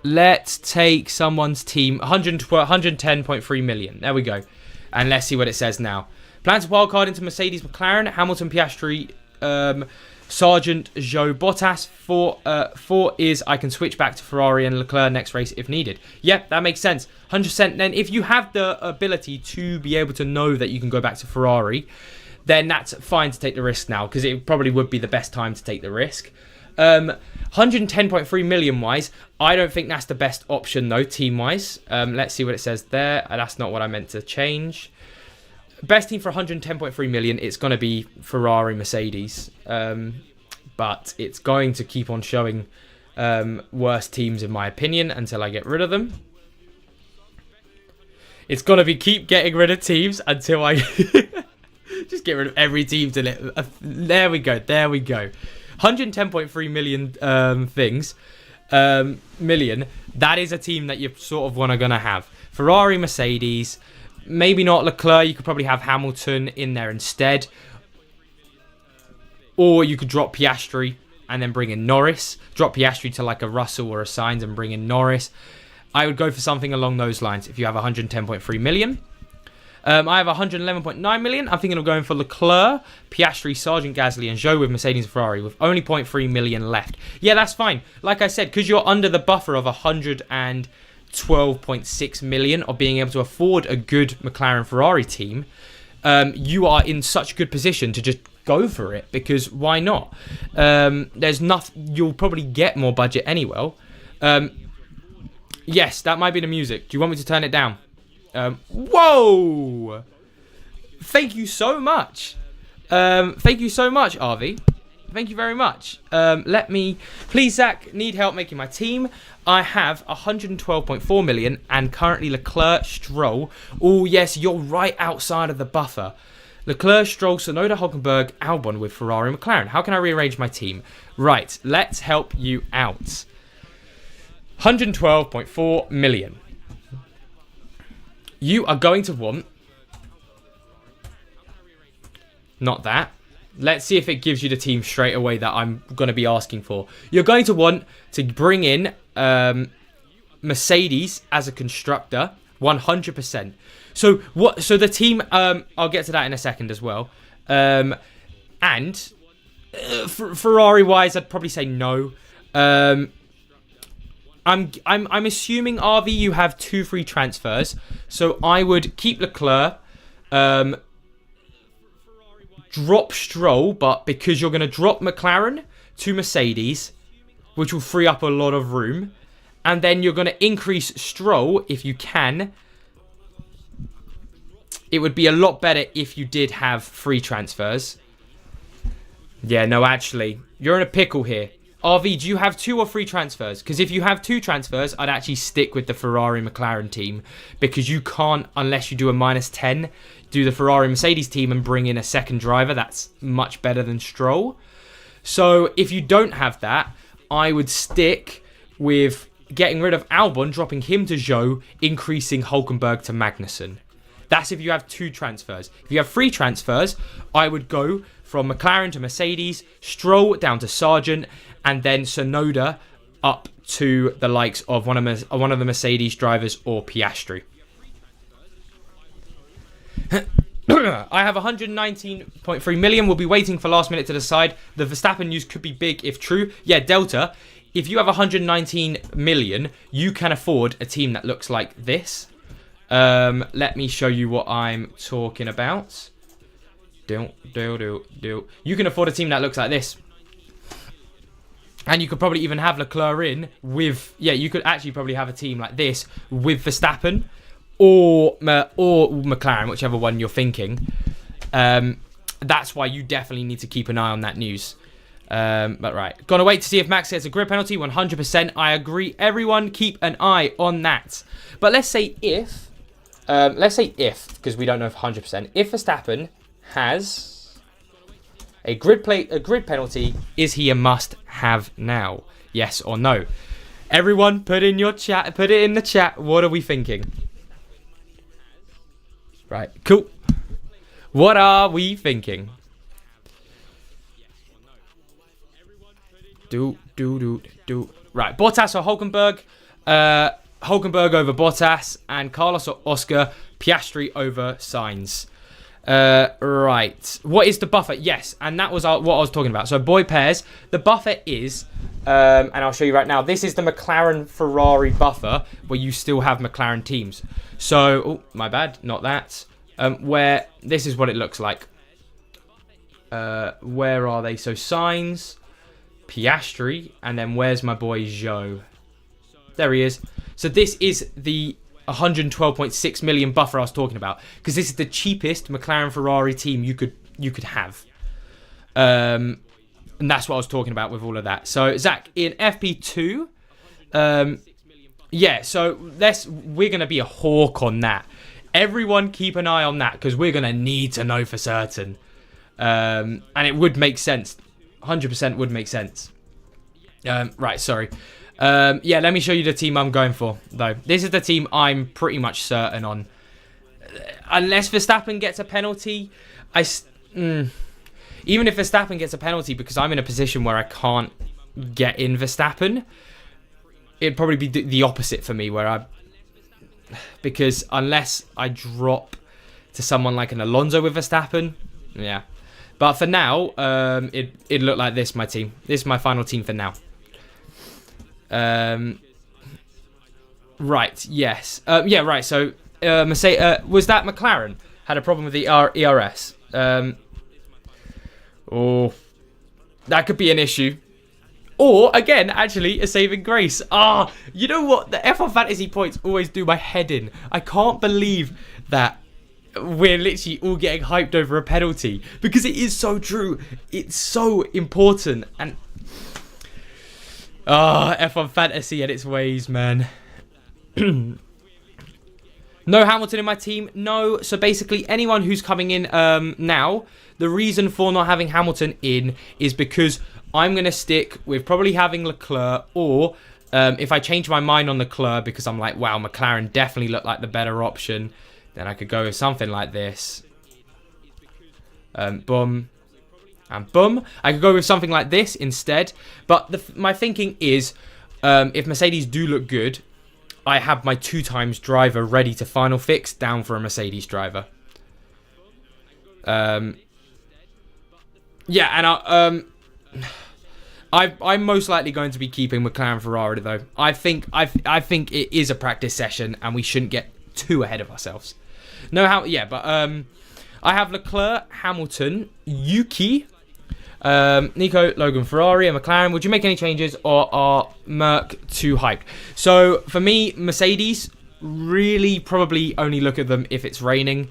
let's take someone's team, 110.3 million. There we go. And let's see what it says now. Plan to wildcard into Mercedes, McLaren, Hamilton, Piastri, Sargent, Joe, Bottas. Four is I can switch back to Ferrari and Leclerc next race if needed. Yep, that makes sense. 100%. Then if you have the ability to be able to know that you can go back to Ferrari, then that's fine to take the risk now, because it probably would be the best time to take the risk. 110.3 million wise, I don't think that's the best option though, team wise. Let's see what it says there. That's not what I meant to change. Best team for 110.3 million, it's going to be Ferrari, Mercedes. But it's going to keep on showing worse teams in my opinion until I get rid of them. It's going to be keep getting rid of teams until I just get rid of every team till it. There we go. 110.3 million that is a team that you sort of going to have. Ferrari, Mercedes, maybe not Leclerc. You could probably have Hamilton in there instead, or you could drop Piastri and then bring in Norris. Drop Piastri to like a Russell or a Sainz and bring in Norris. I would go for something along those lines if you have 110.3 million. I have 111.9 million. I'm thinking of going for Leclerc, Piastri, Sargent, Gasly, and Zhou with Mercedes and Ferrari with only 0.3 million left. Yeah, that's fine. Like I said, because you're under the buffer of 112.6 million of being able to afford a good McLaren Ferrari team, you are in such a good position to just go for it, because why not? There's nothing. You'll probably get more budget anyway. Yes, that might be the music. Do you want me to turn it down? Whoa! Thank you so much. Thank you so much, RV. Thank you very much. Let me... Please, Zach, need help making my team. I have 112.4 million and currently Leclerc, Stroll. Oh, yes, you're right outside of the buffer. Leclerc, Stroll, Tsunoda, Hülkenberg, Albon with Ferrari and McLaren. How can I rearrange my team? Right, let's help you out. 112.4 million. You are going to want... Not that. Let's see if it gives you the team straight away that I'm going to be asking for. You're going to want to bring in Mercedes as a constructor, 100%. So what? So the team, I'll get to that in a second as well. And Ferrari-wise, I'd probably say no. I'm assuming, RV, you have 2 free transfers. So I would keep Leclerc, drop Stroll, but because you're going to drop McLaren to Mercedes, which will free up a lot of room, and then you're going to increase Stroll if you can. It would be a lot better if you did have free transfers. Yeah, no, actually, you're in a pickle here. RV, do you have 2 or 3 transfers? Because if you have 2 transfers, I'd actually stick with the Ferrari McLaren team, because you can't, unless you do a -10, do the Ferrari Mercedes team and bring in a second driver. That's much better than Stroll. So if you don't have that, I would stick with getting rid of Albon, dropping him to Zhou, increasing Hülkenberg to Magnussen. That's if you have 2 transfers. If you have 3 transfers, I would go from McLaren to Mercedes, Stroll down to Sargent, and then Tsunoda up to the likes of one of the Mercedes drivers or Piastri. I have 119.3 million. We'll be waiting for last minute to decide. The Verstappen news could be big if true. Yeah, Delta, if you have 119 million, you can afford a team that looks like this. Let me show you what I'm talking about. You can afford a team that looks like this. And you could probably even have Leclerc in with... Yeah, you could actually probably have a team like this with Verstappen or McLaren, whichever one you're thinking. That's why you definitely need to keep an eye on that news. But right, gonna wait to see if Max gets a grid penalty. 100%. I agree. Everyone, keep an eye on that. But let's say if, because we don't know if 100%. If Verstappen has a grid penalty, is he a must-have now? Yes or no? Everyone, put it in the chat. What are we thinking? Right, cool. What are we thinking? Right, Bottas or Hulkenberg? Hulkenberg over Bottas, and Carlos or Oscar, Piastri over Sainz. Right, what is the buffer? Yes, and that was what I was talking about. So boy pairs, the buffer is, and I'll show you right now, this is the McLaren Ferrari buffer, where you still have McLaren teams. So, oh, my bad, not that. Where this is what it looks like. Where are they? So Sainz, Piastri, and then where's my boy Zhou? There he is. So this is the 112.6 million buffer I was talking about, because this is the cheapest McLaren Ferrari team you could have. And that's what I was talking about with all of that. So Zach, in FP2, yeah, so we're going to be a hawk on that. Everyone keep an eye on that, because we're going to need to know for certain. And it would make sense. 100% would make sense. Right, sorry. Yeah, let me show you the team I'm going for, though. This is the team I'm pretty much certain on. Unless Verstappen gets a penalty, even if Verstappen gets a penalty, because I'm in a position where I can't get in Verstappen, it'd probably be the opposite for me, because unless I drop to someone like an Alonso with Verstappen, yeah. But for now, it looked like this, my team. This is my final team for now. Right, yes. Yeah, right, so was that McLaren? Had a problem with the ERS. Oh, that could be an issue. Or, again, actually, a saving grace. You know what? The F1 Fantasy points always do my head in. I can't believe that we're literally all getting hyped over a penalty, because it is so true. It's so important. And F1 Fantasy and its ways, man. No Hamilton in my team. No. So basically, anyone who's coming in now, the reason for not having Hamilton in is because I'm going to stick with probably having Leclerc, or if I change my mind on Leclerc because I'm like, wow, McLaren definitely look like the better option, then I could go with something like this. Boom. And boom. I could go with something like this instead. But my thinking is, if Mercedes do look good, I have my 2x driver ready to final fix down for a Mercedes driver. Yeah, and I'm most likely going to be keeping McLaren Ferrari though. I think it is a practice session and we shouldn't get too ahead of ourselves. But I have Leclerc, Hamilton, Yuki, Nico, Logan, Ferrari, and McLaren. Would you make any changes, or are Merc too hyped? So for me, Mercedes, really probably only look at them if it's raining.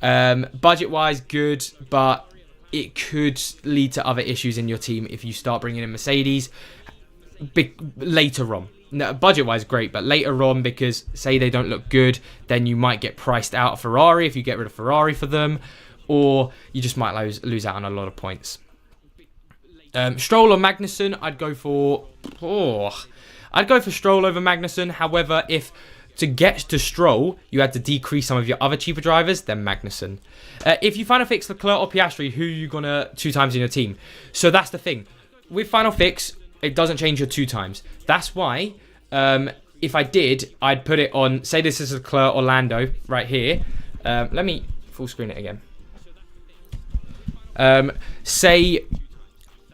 Budget-wise, good, but it could lead to other issues in your team if you start bringing in Mercedes later on. No, budget-wise, great, but later on, because say they don't look good, then you might get priced out of Ferrari if you get rid of Ferrari for them, or you just might lose out on a lot of points. Stroll or Magnussen, I'd go for Stroll over Magnussen. However, if to get to Stroll, you had to decrease some of your other cheaper drivers, then Magnussen. If you final fix Leclerc or Piastri, who are you going to 2x in your team? So that's the thing. With final fix, it doesn't change your 2x. That's why, if I did, I'd put it on, say this is Leclerc or Lando right here. Let me full screen it again. Say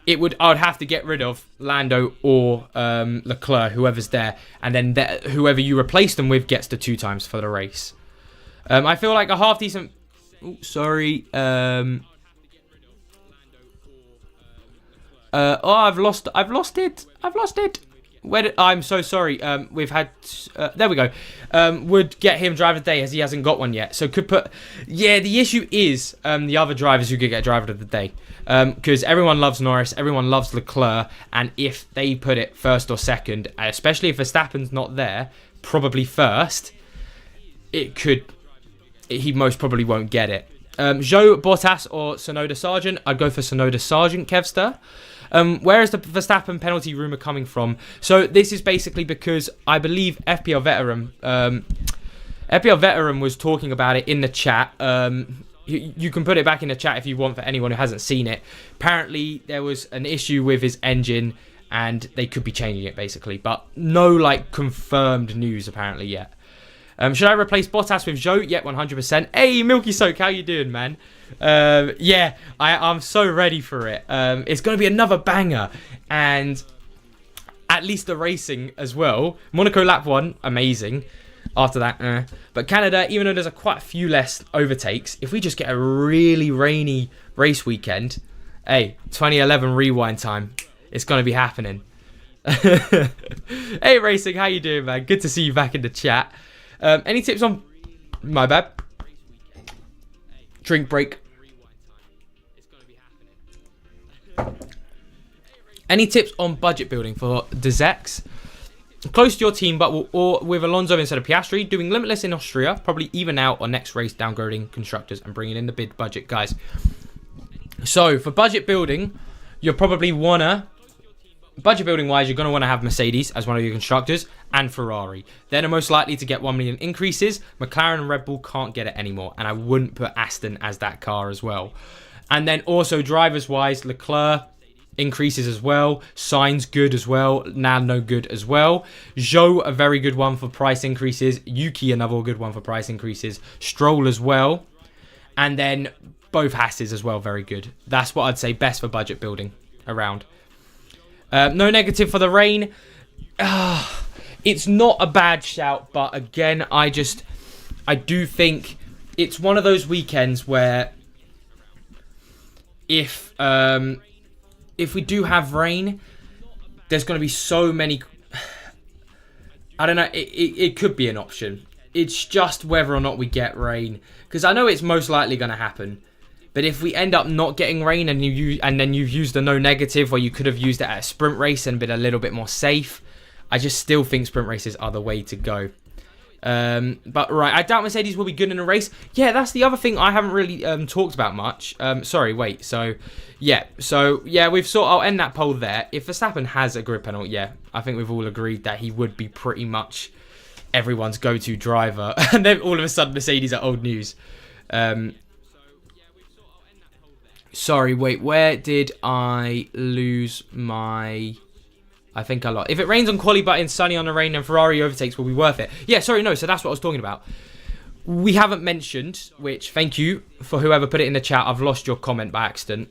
I would have to get rid of Lando or Leclerc, whoever's there, and then whoever you replace them with gets the 2x for the race. I feel like a half decent. Oh, sorry. I've lost it. I'm so sorry. We've had. There we go. Would get him driver of the day as he hasn't got one yet. So could put. Yeah, the issue is the other drivers who could get driver of the day. Because everyone loves Norris, everyone loves Leclerc, and if they put it first or second, especially if Verstappen's not there, probably first, he most probably won't get it. Zhou, Bottas, or Sonoda Sargent. I'd go for Sonoda Sargent, Kevster. Where is the Verstappen penalty rumour coming from? So this is basically because I believe FPL Veteran was talking about it in the chat. You can put it back in the chat if you want for anyone who hasn't seen it. Apparently, there was an issue with his engine and they could be changing it, basically. But no, like, confirmed news, apparently, yet. Should I replace Bottas with Zhou? Yep, 100%. Hey, Milky Soak, how you doing, man? Yeah, I'm so ready for it. It's going to be another banger. And at least the racing as well. Monaco lap 1, amazing. After that, But Canada, even though there's quite a few less overtakes, if we just get a really rainy race weekend, hey, 2011 rewind time, it's going to be happening. Hey, Racing, how you doing, man? Good to see you back in the chat. Any tips on... My bad. Drink break. Any tips on budget building for Dezex? Close to your team, but or with Alonso instead of Piastri, doing limitless in Austria, probably even out on next race, downgrading constructors and bringing in the bid budget, guys. So for budget building, you'll probably wanna, budget building wise, you're gonna want to have Mercedes as one of your constructors and Ferrari. They're the most likely to get 1 million increases. McLaren and Red Bull can't get it anymore, and I wouldn't put Aston as that car as well. And then also drivers wise, Leclerc increases as well. Sainz good as well. Nano good as well. Zhou a very good one for price increases. Yuki another good one for price increases. Stroll as well. And then both Hasses as well, very good. That's what I'd say best for budget building around. No negative for the rain. It's not a bad shout, but again, I do think it's one of those weekends where if we do have rain, there's going to be so many... I don't know, it could be an option. It's just whether or not we get rain. Because I know it's most likely going to happen. But if we end up not getting rain and then you've used a no negative where you could have used it at a sprint race and been a little bit more safe, I just still think sprint races are the way to go. But right, I doubt Mercedes will be good in a race. Yeah, that's the other thing I haven't really talked about much. Sorry, wait. So yeah, I'll end that poll there. If Verstappen has a grid penalty, yeah, I think we've all agreed that he would be pretty much everyone's go-to driver. And then all of a sudden, Mercedes are old news. Sorry, wait, where did I lose my... I think I lost. If it rains on quali but it's sunny on the rain, then Ferrari overtakes will be worth it. Yeah, sorry, no, so that's what I was talking about. We haven't mentioned, which, thank you for whoever put it in the chat. I've lost your comment by accident.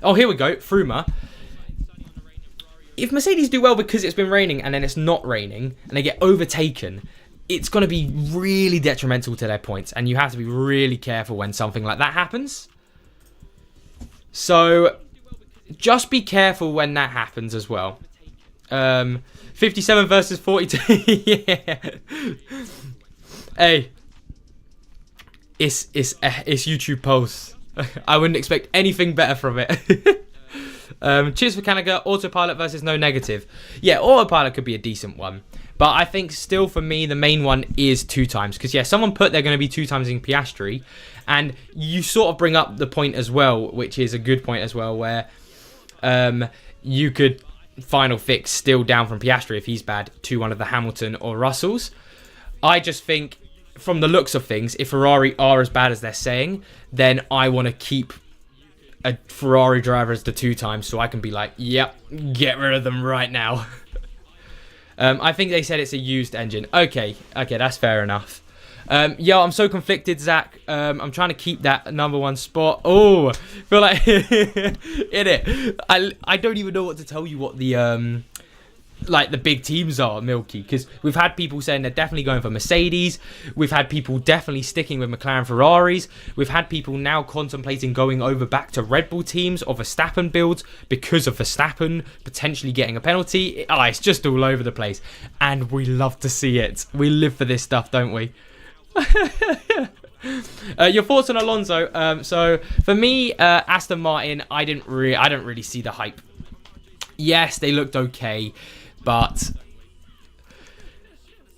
Oh, here we go, Fruma. If Mercedes do well because it's been raining and then it's not raining and they get overtaken, it's going to be really detrimental to their points. And you have to be really careful when something like that happens. So, just be careful when that happens as well. 57 versus 42. Yeah. Hey, it's YouTube posts. I wouldn't expect anything better from it. Cheers for Canada. Autopilot versus no negative. Yeah, autopilot could be a decent one, but I think still for me the main one is 2 times, because yeah, someone put they're going to be 2 times in Piastri, and you sort of bring up the point as well, which is a good point as well, where you could final fix still down from Piastri if he's bad to one of the Hamilton or Russells. I just think from the looks of things, if Ferrari are as bad as they're saying, then I want to keep a Ferrari driver as the 2 times so I can be like, yep, get rid of them right now. I think they said it's a used engine. Okay, that's fair enough. Yo, I'm so conflicted, Zach. I'm trying to keep that #1 spot. Oh, I feel like in it. I don't even know what to tell you what the like the big teams are milky, because we've had people saying they're definitely going for Mercedes. We've had people definitely sticking with McLaren Ferraris. We've had people now contemplating going over back to Red Bull teams or Verstappen builds because of Verstappen potentially getting a penalty. It's just all over the place, and we love to see it. We live for this stuff, don't we? Your thoughts on Alonso? So for me, Aston Martin, I don't really see the hype. Yes, they looked okay, but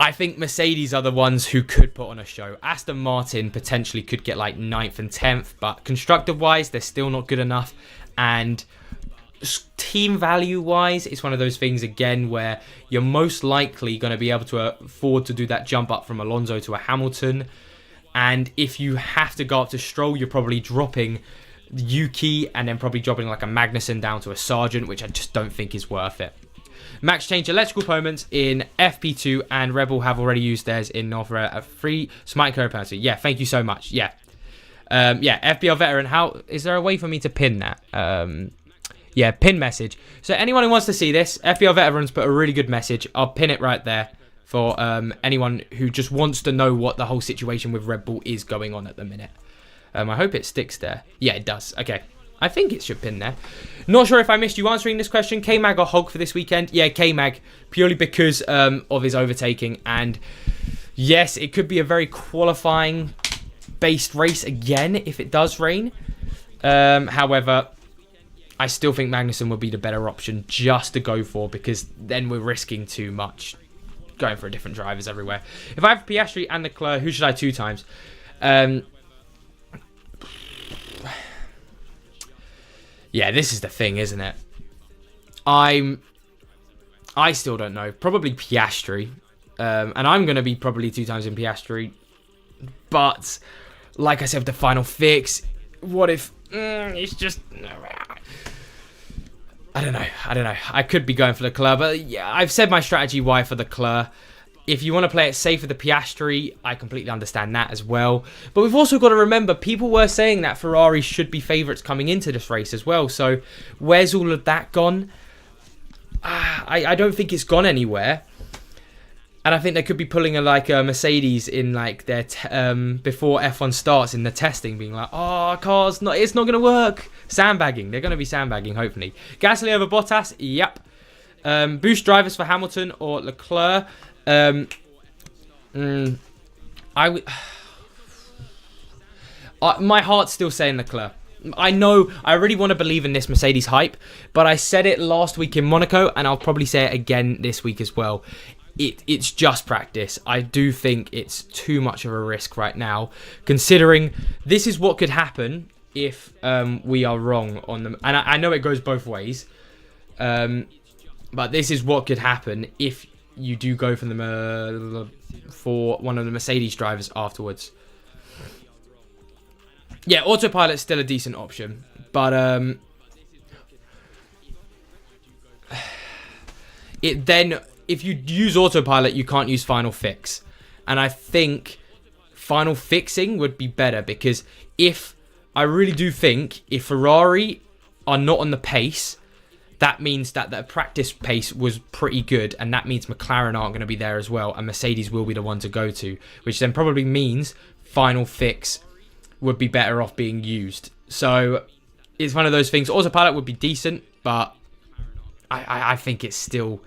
I think Mercedes are the ones who could put on a show. Aston Martin potentially could get like 9th and 10th, but constructor-wise, they're still not good enough. And team value-wise, it's one of those things, again, where you're most likely going to be able to afford to do that jump up from Alonso to a Hamilton. And if you have to go up to Stroll, you're probably dropping Yuki and then probably dropping like a Magnussen down to a Sargent, which I just don't think is worth it. Max change electrical components in FP2 and Rebel have already used theirs in North America. A free smart code penalty. Yeah, thank you so much. Yeah. FBL veteran, how is there a way for me to pin that? Yeah, pin message. So anyone who wants to see this, FBL veterans put a really good message. I'll pin it right there for anyone who just wants to know what the whole situation with Red Bull is going on at the minute. I hope it sticks there. Yeah, it does. Okay. I think it should pin there. Not sure if I missed you answering this question. K-Mag or Hog for this weekend? Yeah, K-Mag. Purely because of his overtaking. And yes, it could be a very qualifying-based race again if it does rain. However, I still think Magnussen would be the better option just to go for, because then we're risking too much going for different drivers everywhere. If I have Piastri and Leclerc, who should I 2 times? Yeah, this is the thing, isn't it? I still don't know. Probably Piastri. And I'm going to be probably 2 times in Piastri. But, like I said, with the final fix, what if... it's just... I don't know. I could be going for Leclerc, but yeah, I've said my strategy why for Leclerc. If you want to play it safe with the Piastri, I completely understand that as well. But we've also got to remember, people were saying that Ferrari should be favourites coming into this race as well. So where's all of that gone? I don't think it's gone anywhere. And I think they could be pulling a Mercedes in like their before F1 starts in the testing, being like, "Oh, cars, it's not going to work." Sandbagging. They're going to be sandbagging, hopefully. Gasly over Bottas. Yep. Boost drivers for Hamilton or Leclerc. My heart's still saying Leclerc. I know I really want to believe in this Mercedes hype, but I said it last week in Monaco, and I'll probably say it again this week as well. It's just practice. I do think it's too much of a risk right now, considering this is what could happen if we are wrong on them. And I know it goes both ways, but this is what could happen if you do go for them for one of the Mercedes drivers afterwards. Yeah, autopilot's still a decent option, but if you use autopilot, you can't use final fix, and I think final fixing would be better, because I really do think if Ferrari are not on the pace, that means that the practice pace was pretty good, and that means McLaren aren't going to be there as well, and Mercedes will be the one to go to, which then probably means final fix would be better off being used. So it's one of those things. Autopilot would be decent, but I think it's still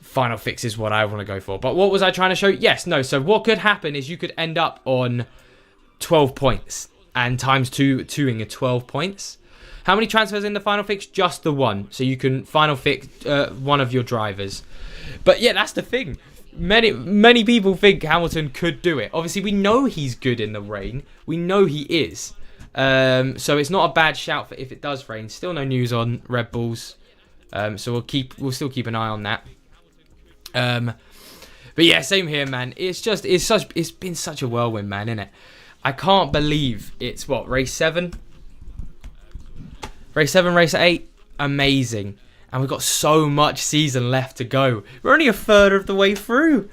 final fix is what I want to go for. But what was I trying to show? Yes, no. So what could happen is you could end up on 12 points and times twoing at 12 points. How many transfers in the final fix? Just the one. So you can final fix one of your drivers. But yeah, that's the thing. Many people think Hamilton could do it. Obviously, we know he's good in the rain. We know he is. So it's not a bad shout for if it does rain. Still no news on Red Bulls. So we'll still keep an eye on that. But yeah, same here, man. It's been such a whirlwind, man, isn't it? I can't believe it's race 7? Race 7, race 8, amazing. And we've got so much season left to go. We're only a third of the way through.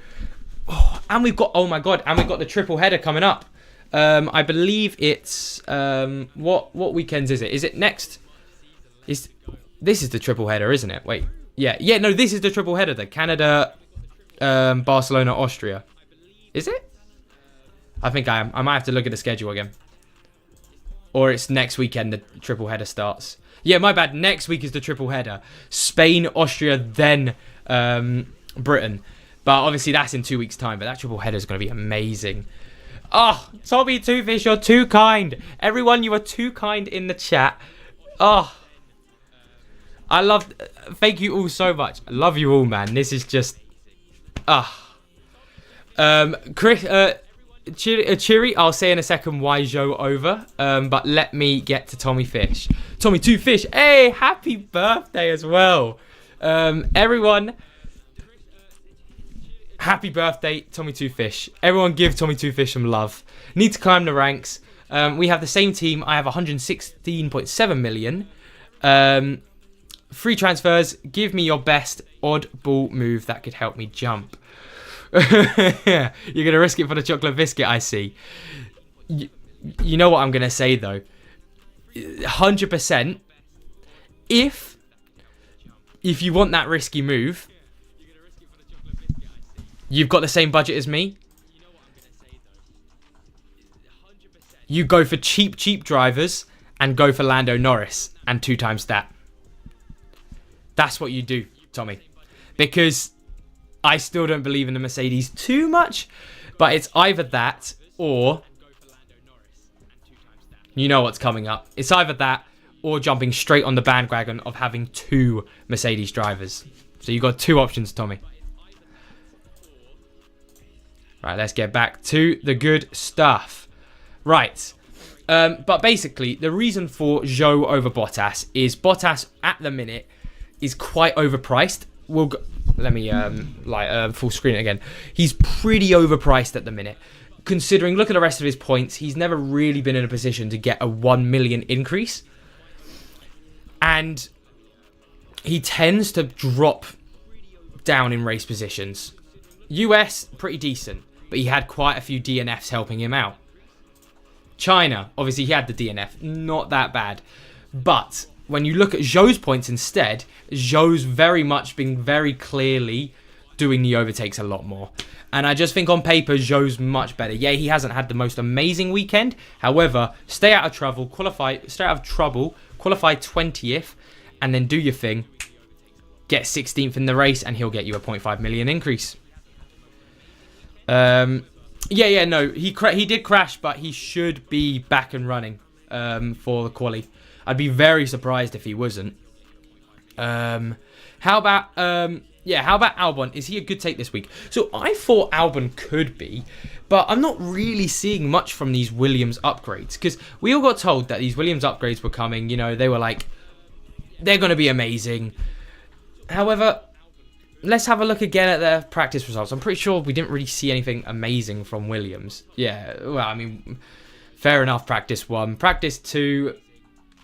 Oh, and we've got, oh my God, and we've got the triple header coming up. I believe it's, what weekends is it? Is it next? This is the triple header, isn't it? Wait, Yeah, no, this is the triple header though. Canada, Barcelona, Austria. Is it? I think I am. I might have to look at the schedule again. Or it's next weekend the triple header starts. Yeah, my bad. Next week is the triple header. Spain, Austria, then Britain. But obviously that's in 2 weeks' time. But that triple header is going to be amazing. Oh, Tommy Two Fish, you're too kind. Everyone, you are too kind in the chat. Oh, I love. Thank you all so much. I love you all, man. This is just. Chris, Cheery, I'll say in a second why Joe over. But let me get to Tommy Fish. Tommy Two Fish. Hey, happy birthday as well. Everyone. Happy birthday, Tommy Two Fish. Everyone give Tommy Two Fish some love. Need to climb the ranks. We have the same team. I have 116.7 million. Free transfers. Give me your best oddball move that could help me jump. You're going to risk it for the chocolate biscuit, I see. You know what I'm going to say, though. 100%. If you want that risky move, you've got the same budget as me. You go for cheap drivers and go for Lando Norris and 2 times that. That's what you do, Tommy. Because I still don't believe in the Mercedes too much, but it's either that or you know what's coming up. It's either that or jumping straight on the bandwagon of having 2 Mercedes drivers. So you've got 2 options, Tommy. Right, let's get back to the good stuff. Right. But basically, the reason for Zhou over Bottas is Bottas, at the minute, is quite overpriced. We'll go, let me full screen it again. He's pretty overpriced at the minute. Considering, look at the rest of his points. He's never really been in a position to get a 1 million increase. And he tends to drop down in race positions. US, pretty decent. But he had quite a few DNFs helping him out. China, obviously he had the DNF. Not that bad. But when you look at Zhou's points instead, Zhou's very much been very clearly doing the overtakes a lot more. And I just think on paper, Zhou's much better. Yeah, he hasn't had the most amazing weekend. However, stay out of trouble, qualify 20th, and then do your thing. Get 16th in the race, and he'll get you a 0.5 million increase. No, he did crash, but he should be back and running for the quali. I'd be very surprised if he wasn't. How about Albon? Is he a good take this week? So I thought Albon could be, but I'm not really seeing much from these Williams upgrades, because we all got told that these Williams upgrades were coming. You know, they were like, they're going to be amazing. However, let's have a look again at their practice results. I'm pretty sure we didn't really see anything amazing from Williams. Yeah, well, I mean, fair enough, practice 1. Practice 2,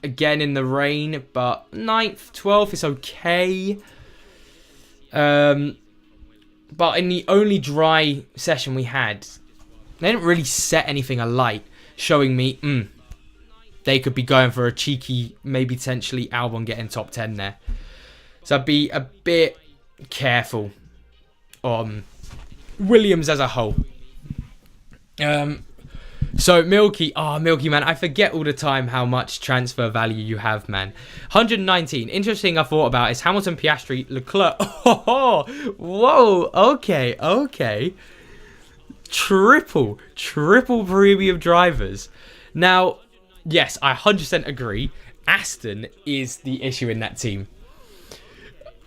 again in the rain, but 9th, 12th is okay. But in the only dry session we had, they didn't really set anything alight, showing me, they could be going for a cheeky, maybe potentially Albon getting top 10 there. So I'd be a bit careful on Williams as a whole. So Milky man, I forget all the time how much transfer value you have, man. 119. Interesting I thought about is Hamilton, Piastri, Leclerc. Oh, whoa, okay. Triple premium drivers. Now, yes, I 100% agree. Aston is the issue in that team.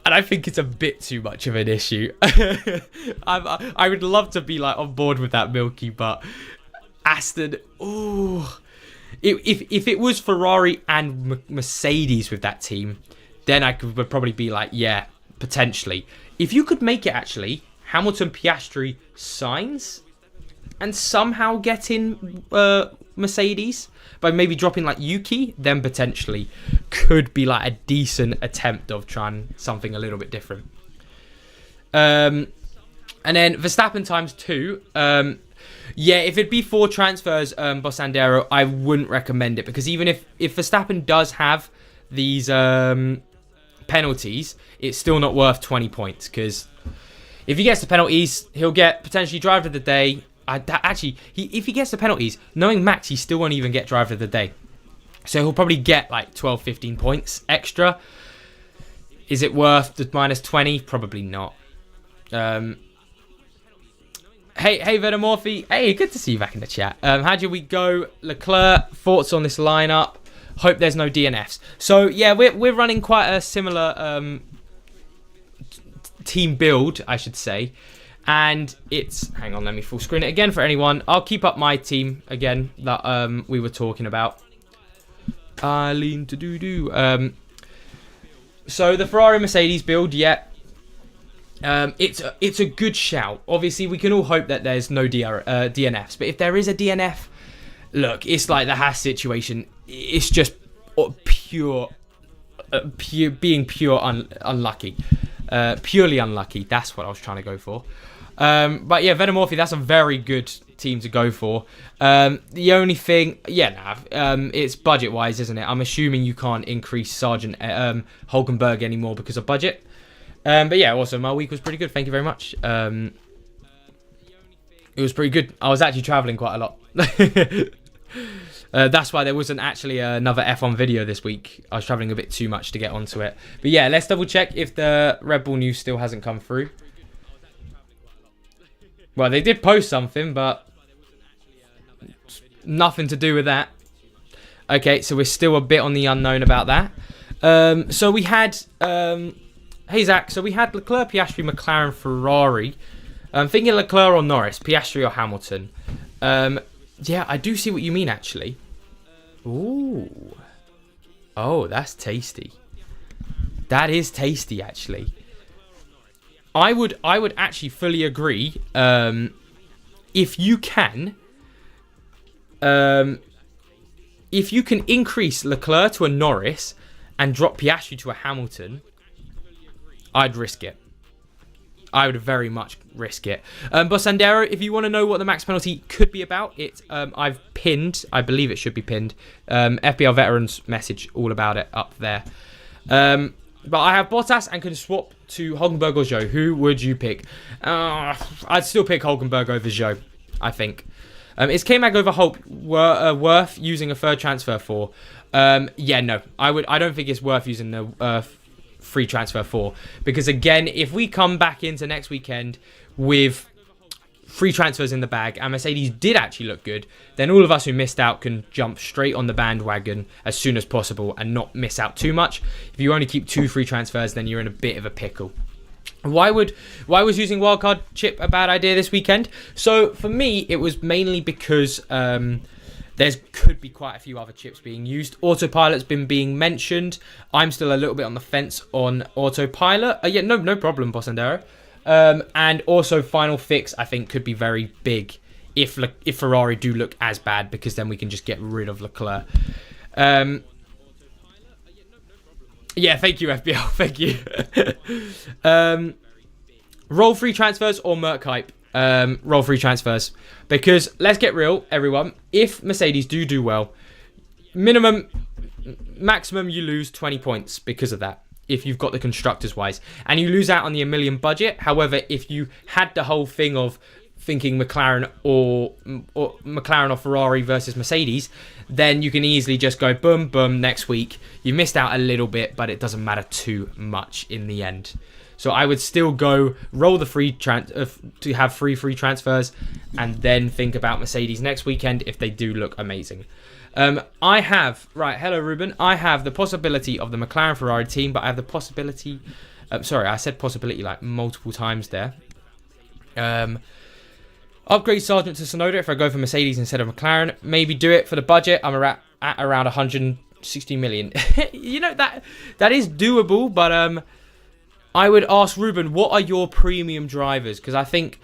And I think it's a bit too much of an issue. I would love to be like on board with that, Milky, but Aston, if it was Ferrari and Mercedes with that team, then I would probably be like, yeah, potentially. If you could make it actually Hamilton, Piastri, Sainz, and somehow get in Mercedes by maybe dropping like Yuki, then potentially could be like a decent attempt of trying something a little bit different. And then Verstappen times 2. Yeah, if it'd be 4 transfers, Bossandero, I wouldn't recommend it, because even if Verstappen does have these penalties, it's still not worth 20 points. Because if he gets the penalties, he'll get potentially driver of the day. If he gets the penalties, knowing Max, he still won't even get driver of the day. So he'll probably get like 12, 15 points extra. Is it worth the minus 20? Probably not. Hey, Venomorphy. Hey, good to see you back in the chat. How do we go? Leclerc, thoughts on this lineup? Hope there's no DNFs. So, yeah, we're running quite a similar team build, I should say. And it's... Hang on, let me full screen it again for anyone. I'll keep up my team again that we were talking about. Lean to do. So, the Ferrari-Mercedes build, yeah. It's a good shout. Obviously, we can all hope that there's no DNFs. But if there is a DNF, look, it's like the Haas situation. It's just pure unlucky. Purely unlucky. That's what I was trying to go for. But yeah, Venomorphy, that's a very good team to go for. The only thing, it's budget-wise, isn't it? I'm assuming you can't increase Sergeant Hulkenberg anymore because of budget. But yeah, also my week was pretty good. Thank you very much. It was pretty good. I was actually traveling quite a lot. That's why there wasn't actually another F1 video this week. I was traveling a bit too much to get onto it. But yeah, let's double check if the Red Bull news still hasn't come through. Well, they did post something, but nothing to do with that. Okay, so we're still a bit on the unknown about that. So we had... Hey, Zach. So we had Leclerc, Piastri, McLaren, Ferrari. I'm thinking Leclerc or Norris, Piastri or Hamilton. Yeah, I do see what you mean, actually. Ooh. Oh, that's tasty. That is tasty, actually. I would actually fully agree. If you can increase Leclerc to a Norris and drop Piastri to a Hamilton, I'd risk it. I would very much risk it. Bossandero, if you want to know what the max penalty could be about, I've pinned, I believe it should be pinned, FBL Veterans message all about it up there. But I have Bottas and can swap to Hulkenberg or Zhou. Who would you pick? I'd still pick Hulkenberg over Zhou, I think. Is K-Mag over Hulk worth using a third transfer for? Yeah, no. I don't think it's worth using the... free transfer for, because again, if we come back into next weekend with free transfers in the bag and Mercedes did actually look good, then all of us who missed out can jump straight on the bandwagon as soon as possible and not miss out too much. If you only keep 2 free transfers, then you're in a bit of a pickle. Why was using wildcard chip a bad idea this weekend? So for me, it was mainly because there could be quite a few other chips being used. Autopilot's been being mentioned. I'm still a little bit on the fence on autopilot. Yeah, no problem, Bossandero. And also Final Fix, I think, could be very big if Ferrari do look as bad, because then we can just get rid of Leclerc. Yeah, thank you, FBL. Thank you. Roll free transfers or Merc hype? Roll free transfers, because let's get real, everyone. If Mercedes do well, maximum you lose 20 points because of that, if you've got the constructors wise, and you lose out on the $1 million budget. However, if you had the whole thing of thinking McLaren or Ferrari versus Mercedes, then you can easily just go boom boom next week. You missed out a little bit, but it doesn't matter too much in the end. So I would still go roll the free to have free transfers, and then think about Mercedes next weekend if they do look amazing. Hello Ruben. I have the possibility of the McLaren Ferrari team, but I have the possibility. Sorry, I said possibility like multiple times there. Upgrade Sargent to Sonoda if I go for Mercedes instead of McLaren. Maybe do it for the budget. I'm at around 160 million. You know, that is doable, but I would ask Ruben, what are your premium drivers? Because I think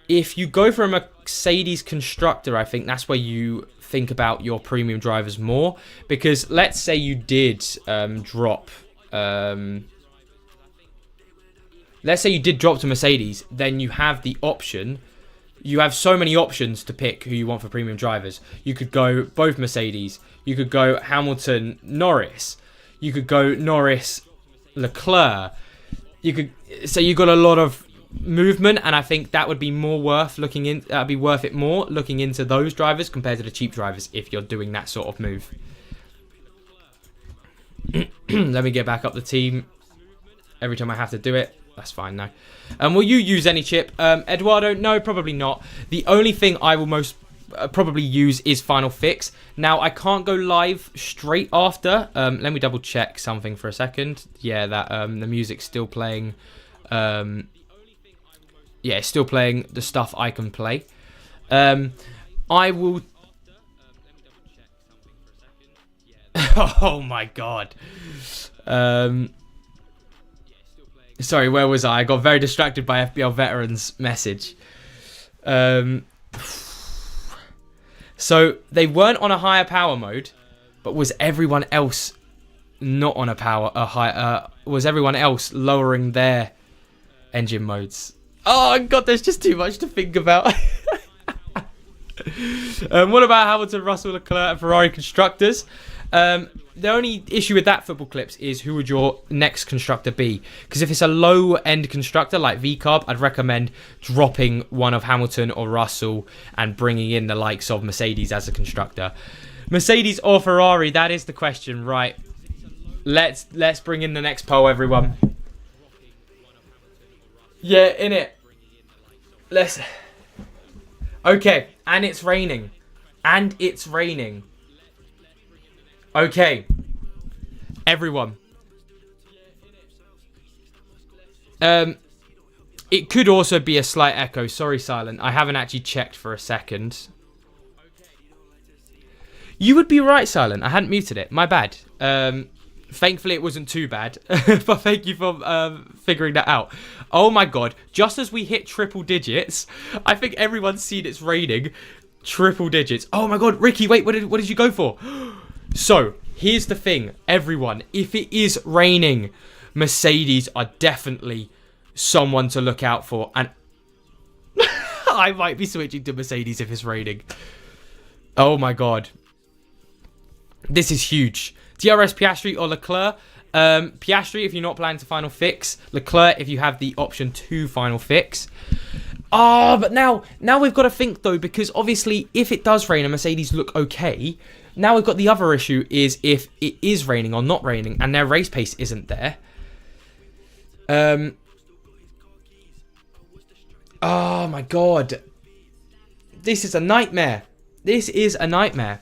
if you go for a Mercedes constructor, I think that's where you think about your premium drivers more. Because let's say you did drop... let's say you did drop to Mercedes, then you have the option... You have so many options to pick who you want for premium drivers. You could go both Mercedes. You could go Hamilton, Norris. You could go Norris... Leclerc, you got a lot of movement, and I think that would be more worth looking in. Be worth it more looking into those drivers compared to the cheap drivers if you're doing that sort of move. Let me get back up the team. Every time I have to do it, that's fine now. Will you use any chip, Eduardo? No, probably not. The only thing I will most probably use is Final Fix. Now I can't go live straight after. Let me double check something for a second. Yeah, that the music's still playing. Yeah, it's still playing the stuff I can play. I will. Oh my god. Sorry, where was I? I got very distracted by FBL Veterans' message. So they weren't on a higher power mode, but was everyone else not on was everyone else lowering their engine modes? Oh god, there's just too much to think about. What about Hamilton, Russell, Leclerc, and Ferrari constructors? The only issue with that football clips is who would your next constructor be? Because if it's a low-end constructor like VCarb, I'd recommend dropping one of Hamilton or Russell and bringing in the likes of Mercedes as a constructor. Mercedes or Ferrari? That is the question, right? Let's bring in the next poll, everyone. Yeah, in it. Let's. Okay, and it's raining. And it's raining. Okay, everyone. It could also be a slight echo. Sorry, Silent. I haven't actually checked for a second. You would be right, Silent. I hadn't muted it. My bad. Thankfully, it wasn't too bad. But thank you for figuring that out. Oh my god. Just as we hit triple digits, I think everyone's seen it's raining. Triple digits. Oh my god. Ricky, wait. What did you go for? So, here's the thing, everyone. If it is raining, Mercedes are definitely someone to look out for. And I might be switching to Mercedes if it's raining. Oh my god. This is huge. DRS, Piastri, or Leclerc? Piastri if you're not planning to Final Fix. Leclerc if you have the option to Final Fix. Oh, but now we've got to think, though, because obviously if it does rain and Mercedes look okay, now we've got the other issue is if it is raining or not raining and their race pace isn't there. Oh, my God. This is a nightmare. This is a nightmare.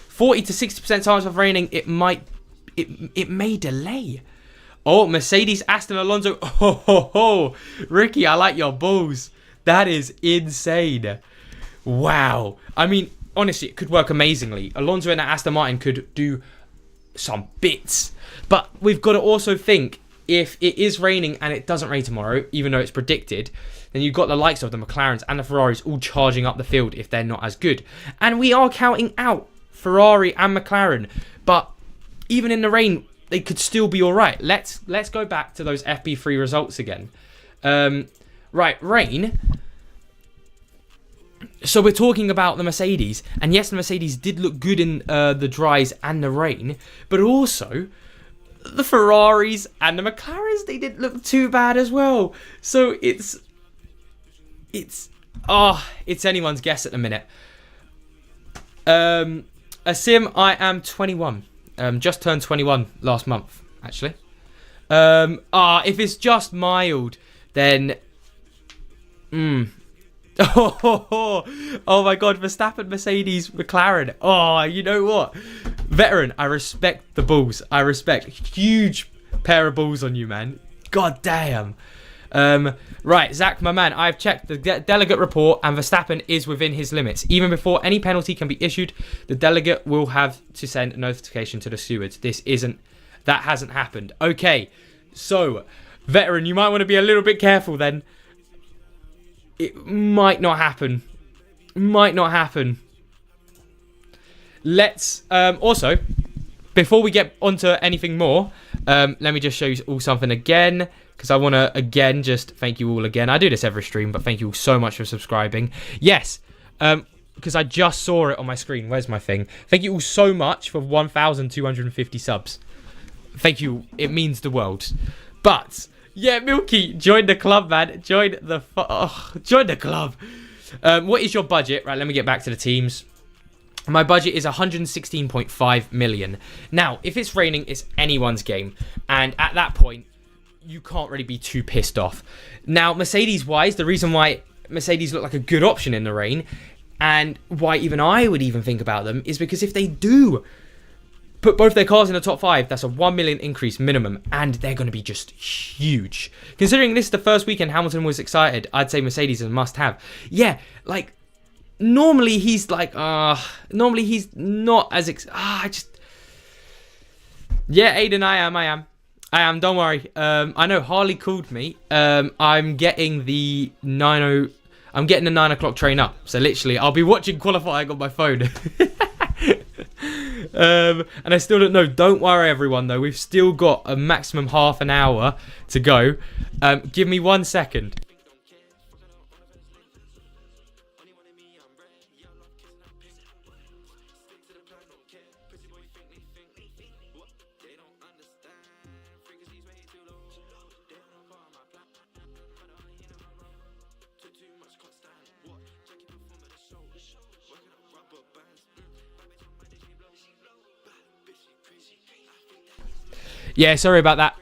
40 to 60% chance of raining. It may delay. Oh, Mercedes, Aston, Alonso. Oh, Ricky, I like your balls. That is insane. Wow. I mean, honestly, it could work amazingly. Alonso and Aston Martin could do some bits. But we've got to also think, if it is raining and it doesn't rain tomorrow, even though it's predicted, then you've got the likes of the McLarens and the Ferraris all charging up the field if they're not as good. And we are counting out Ferrari and McLaren. But even in the rain, they could still be all right. Let's go back to those FP3 results again. Right, rain. So we're talking about the Mercedes. And yes, the Mercedes did look good in the dries and the rain. But also, the Ferraris and the McLarens, they didn't look too bad as well. So it's anyone's guess at the minute. Asim, I am 21. Just turned 21 last month, actually. If it's just mild, then... Oh my god, Verstappen, Mercedes, McLaren. Oh, you know what? Veteran, I respect the balls. I respect. Huge pair of balls on you, man. God damn. Right, Zach, my man, I've checked the delegate report and Verstappen is within his limits. Even before any penalty can be issued, the delegate will have to send a notification to the stewards. That hasn't happened. Okay, so, Veteran, you might want to be a little bit careful then. It might not happen. Might not happen. Let's, also, before we get onto anything more, let me just show you all something again. Because I want to, again, just thank you all again. I do this every stream, but thank you all so much for subscribing. Yes, because I just saw it on my screen. Where's my thing? Thank you all so much for 1,250 subs. Thank you. It means the world. But yeah, Milky, join the club, man. Join the club. What is your budget? Right, let me get back to the teams. My budget is 116.5 million. Now, if it's raining, it's anyone's game. And at that point, you can't really be too pissed off. Now, Mercedes-wise, the reason why Mercedes look like a good option in the rain, and why even I would even think about them, is because if they do put both their cars in the top 5, that's a 1 million increase minimum, and they're going to be just huge. Considering this is the first weekend Hamilton was excited, I'd say Mercedes is a must-have. Yeah, like, normally he's like, normally he's not as, yeah, Aiden, I am, don't worry. I know Harley called me. I'm getting the 9 o'clock train up. So literally, I'll be watching qualifying on my phone. And I still don't know. Don't worry, everyone, though. We've still got a maximum half an hour to go. Give me 1 second. Yeah, sorry about that.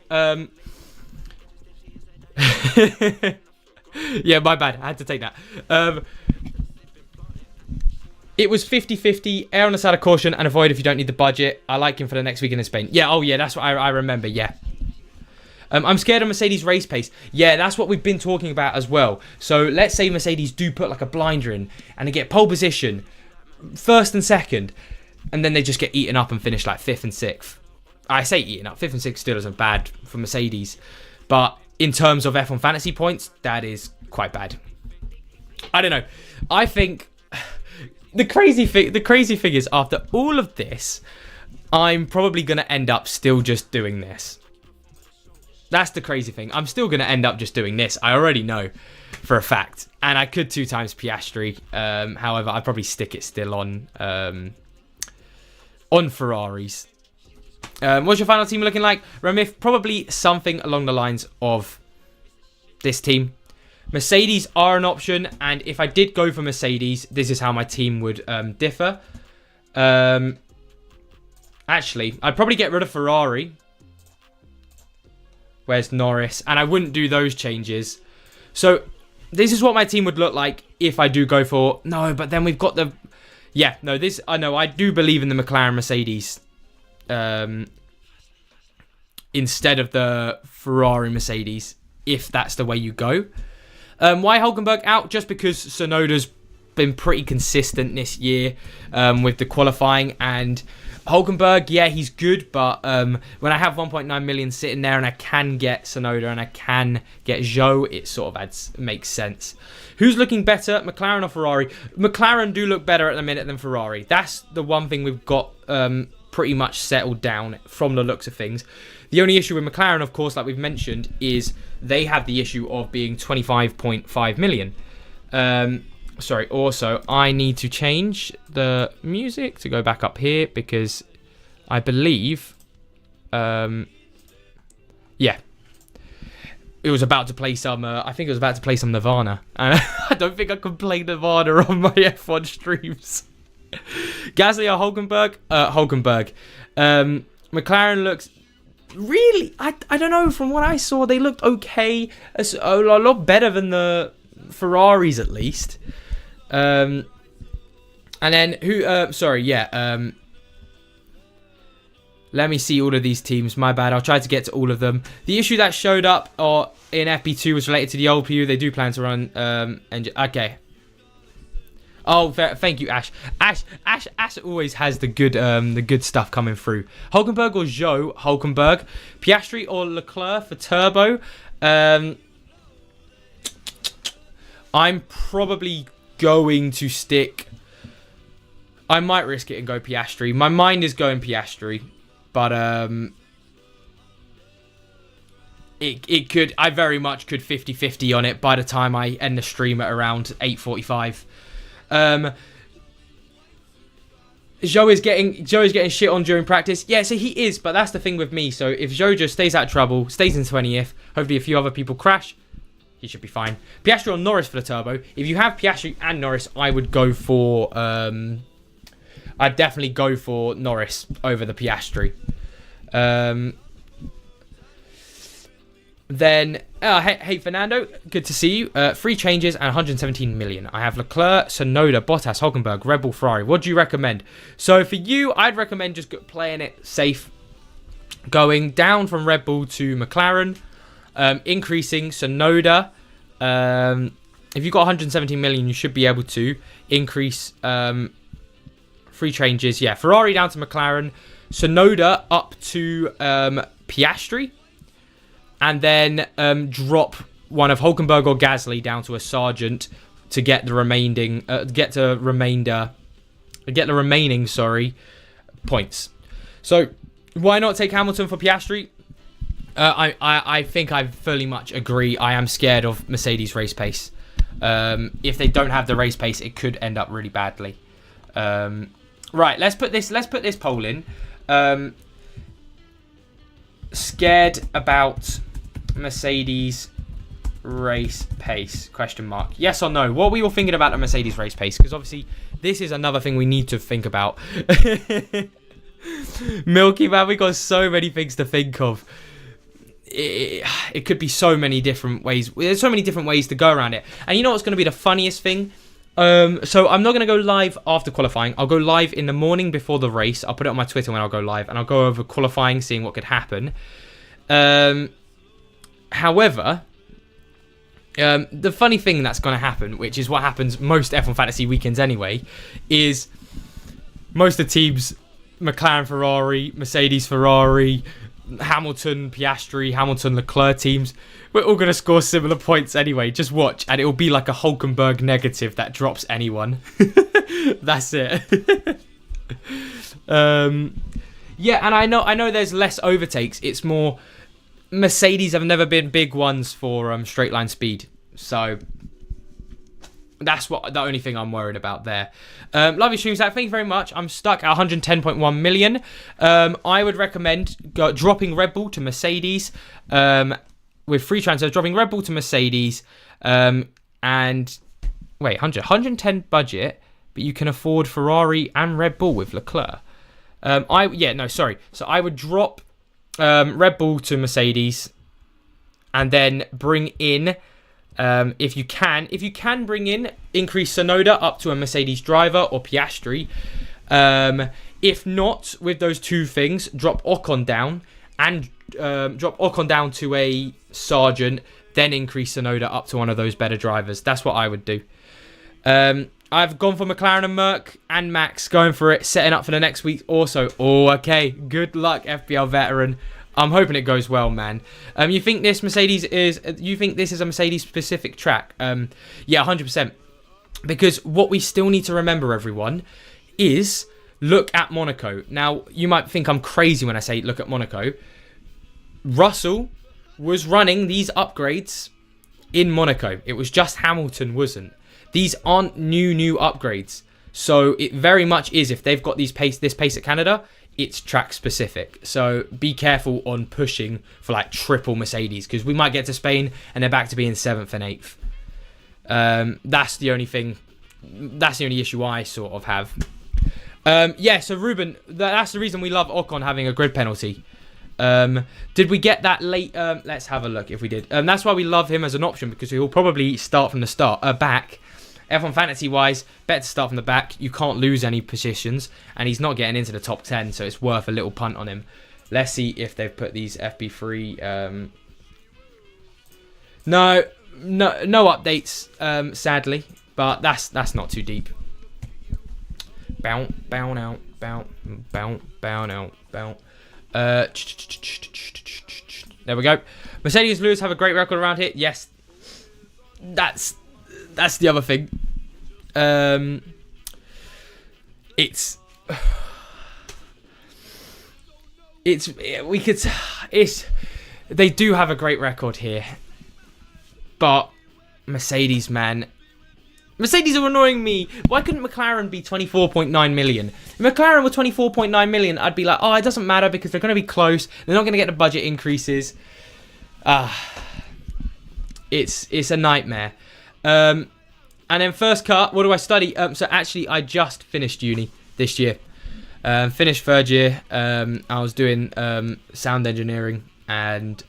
Yeah, my bad. I had to take that. It was 50-50. Err on the side of caution and avoid if you don't need the budget. I like him for the next weekend in Spain. Yeah, oh yeah, that's what I remember, yeah. I'm scared of Mercedes race pace. Yeah, that's what we've been talking about as well. So let's say Mercedes do put like a blinder in and they get pole position, first and second, and then they just get eaten up and finish like 5th and 6th. I say eating up. 5th and 6th still isn't bad for Mercedes. But in terms of F1 fantasy points, that is quite bad. I don't know. I think the crazy thing is, after all of this, I'm probably going to end up still just doing this. That's the crazy thing. I'm still going to end up just doing this. I already know for a fact. And I could 2 times Piastri. However, I'd probably stick it still on Ferraris. What's your final team looking like? Ramif, probably something along the lines of this team. Mercedes are an option, and if I did go for Mercedes, this is how my team would differ. Actually, I'd probably get rid of Ferrari. Where's Norris? And I wouldn't do those changes. So this is what my team would look like if I do go for... No, but then we've got the... Yeah, no, this... I know, I do believe in the McLaren Mercedes instead of the Ferrari Mercedes, if that's the way you go. Why Hulkenberg out? Just because Tsunoda's been pretty consistent this year with the qualifying, and Hulkenberg, yeah, he's good, but when I have 1.9 million sitting there and I can get Tsunoda and I can get Zhou, it sort of makes sense. Who's looking better, McLaren or Ferrari? McLaren do look better at the minute than Ferrari. That's the one thing we've got pretty much settled down from the looks of things. The only issue with McLaren, of course, like we've mentioned, is they have the issue of being 25.5 million. Sorry, also, I need to change the music to go back up here because I believe, yeah, it was about to play some, I think it was about to play some Nirvana. And I don't think I can play Nirvana on my F1 streams. Gasly or Hulkenberg? Hulkenberg. McLaren looks really, I don't know, from what I saw, they looked okay. A lot better than the Ferraris, at least. And then who, sorry, yeah, let me see all of these teams. My bad. I'll try to get to all of them. The issue that showed up in FP2 was related to the old PU. They do plan to run engine. Okay. Oh, thank you, Ash. Ash always has the good stuff coming through. Hulkenberg or Zhou? Hulkenberg. Piastri or Leclerc for turbo? I'm probably going to stick... I might risk it and go Piastri. My mind is going Piastri, but it could... I very much could 50-50 on it by the time I end the stream at around 8:45. Zhou is getting shit on during practice. Yeah, so he is, but that's the thing with me. So if Zhou just stays out of trouble, stays in 20th, hopefully a few other people crash, he should be fine. Piastri or Norris for the turbo. If you have Piastri and Norris, I would go for... I'd definitely go for Norris over the Piastri. Then, hey Fernando, good to see you. 3 changes and 117 million. I have Leclerc, Tsunoda, Bottas, Hulkenberg, Red Bull, Ferrari. What do you recommend? So for you, I'd recommend just playing it safe. Going down from Red Bull to McLaren. Increasing Tsunoda. If you've got 117 million, you should be able to increase 3 changes. Yeah, Ferrari down to McLaren. Tsunoda up to Piastri. And then drop one of Hulkenberg or Gasly down to a Sargent to get the remaining points. So why not take Hamilton for Piastri? I think I fully much agree. I am scared of Mercedes race pace. If they don't have the race pace, it could end up really badly. Right, let's put this poll in. Scared about Mercedes race pace? Question mark. Yes or no? What were you all thinking about the Mercedes race pace? Because obviously this is another thing we need to think about. Milky man, we got so many things to think of. It could be so many different ways. There's so many different ways to go around it. And you know what's going to be the funniest thing? So I'm not going to go live after qualifying. I'll go live in the morning before the race. I'll put it on my Twitter when I'll go live, and I'll go over qualifying, seeing what could happen. However, the funny thing that's going to happen, which is what happens most F1 Fantasy weekends anyway, is most of the teams, McLaren, Ferrari, Mercedes, Ferrari, Hamilton, Piastri, Hamilton, Leclerc teams, we're all going to score similar points anyway. Just watch, and it will be like a Hulkenberg negative that drops anyone. That's it. Yeah, and I know there's less overtakes. It's more Mercedes have never been big ones for straight line speed. So that's the only thing I'm worried about there. Love your stream, Zach. Thank you very much. I'm stuck at 110.1 million. I would recommend dropping Red Bull to Mercedes with free transfers. Dropping Red Bull to Mercedes and wait, 110 budget, but you can afford Ferrari and Red Bull with Leclerc. So I would drop Red Bull to Mercedes and then bring in. If you can bring in, increase Tsunoda up to a Mercedes driver or Piastri. If not, with those two things, drop Ocon down and drop Ocon down to a Sargent, then increase Tsunoda up to one of those better drivers. That's what I would do. I've gone for McLaren and Merc and Max, going for it, setting up for the next week also. Oh, okay. Good luck, FPL veteran. I'm hoping it goes well, man. You think this is a Mercedes specific track? Yeah, 100%. Because what we still need to remember, everyone, is look at Monaco. Now, you might think I'm crazy when I say look at Monaco. Russell was running these upgrades in Monaco. It was just Hamilton wasn't. These aren't new upgrades. So it very much is, if they've got this pace at Canada, it's track specific. So be careful on pushing for like triple Mercedes, because we might get to Spain and they're back to being 7th and 8th. That's the only thing. That's the only issue I sort of have. Yeah, so Ruben, that's the reason we love Ocon having a grid penalty. Did we get that late? Let's have a look if we did. That's why we love him as an option, because he'll probably start from the back. F1 Fantasy-wise, better to start from the back. You can't lose any positions, and he's not getting into the top 10, so it's worth a little punt on him. Let's see if they've put these FB3. No updates, sadly, but that's not too deep. Bounce out. There we go. Mercedes Lewis have a great record around here. Yes, that's the other thing. They do have a great record here, but Mercedes, man, Mercedes are annoying me. Why couldn't McLaren be 24.9 million? If McLaren were 24.9 million, I'd be like, oh, it doesn't matter because they're going to be close. They're not going to get the budget increases. It's a nightmare. And then first cut, what do I study? So actually, I just finished uni this year. Finished third year. I was doing sound engineering and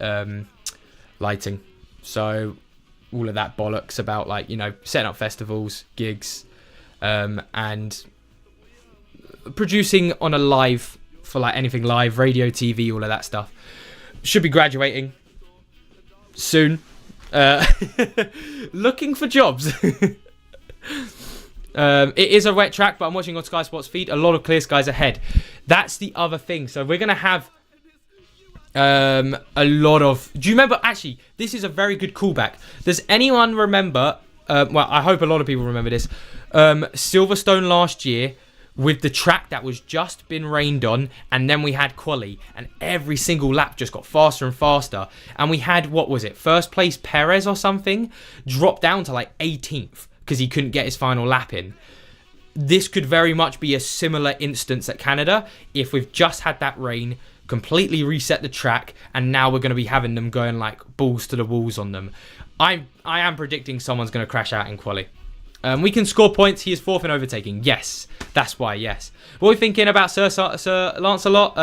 lighting. So all of that bollocks about, like, you know, setting up festivals, gigs, and producing on a live for like anything live, radio, TV, all of that stuff. Should be graduating soon. Looking for jobs. It is a wet track, but I'm watching on Sky Sports feed. A lot of clear skies ahead. That's the other thing. So we're gonna have a lot of. Do you remember? Actually, this is a very good callback. Does anyone remember? Well, I hope a lot of people remember this. Silverstone last year, with the track that was just been rained on, and then we had quali, and every single lap just got faster and faster, and we had, what was it, first place Perez or something, drop down to like 18th because he couldn't get his final lap in. This could very much be a similar instance at Canada if we've just had that rain, completely reset the track, and now we're going to be having them going like balls to the walls on them. I am predicting someone's going to crash out in quali. We can score points. He is fourth in overtaking. Yes, that's why. Yes. What are we thinking about Sir Lancelot?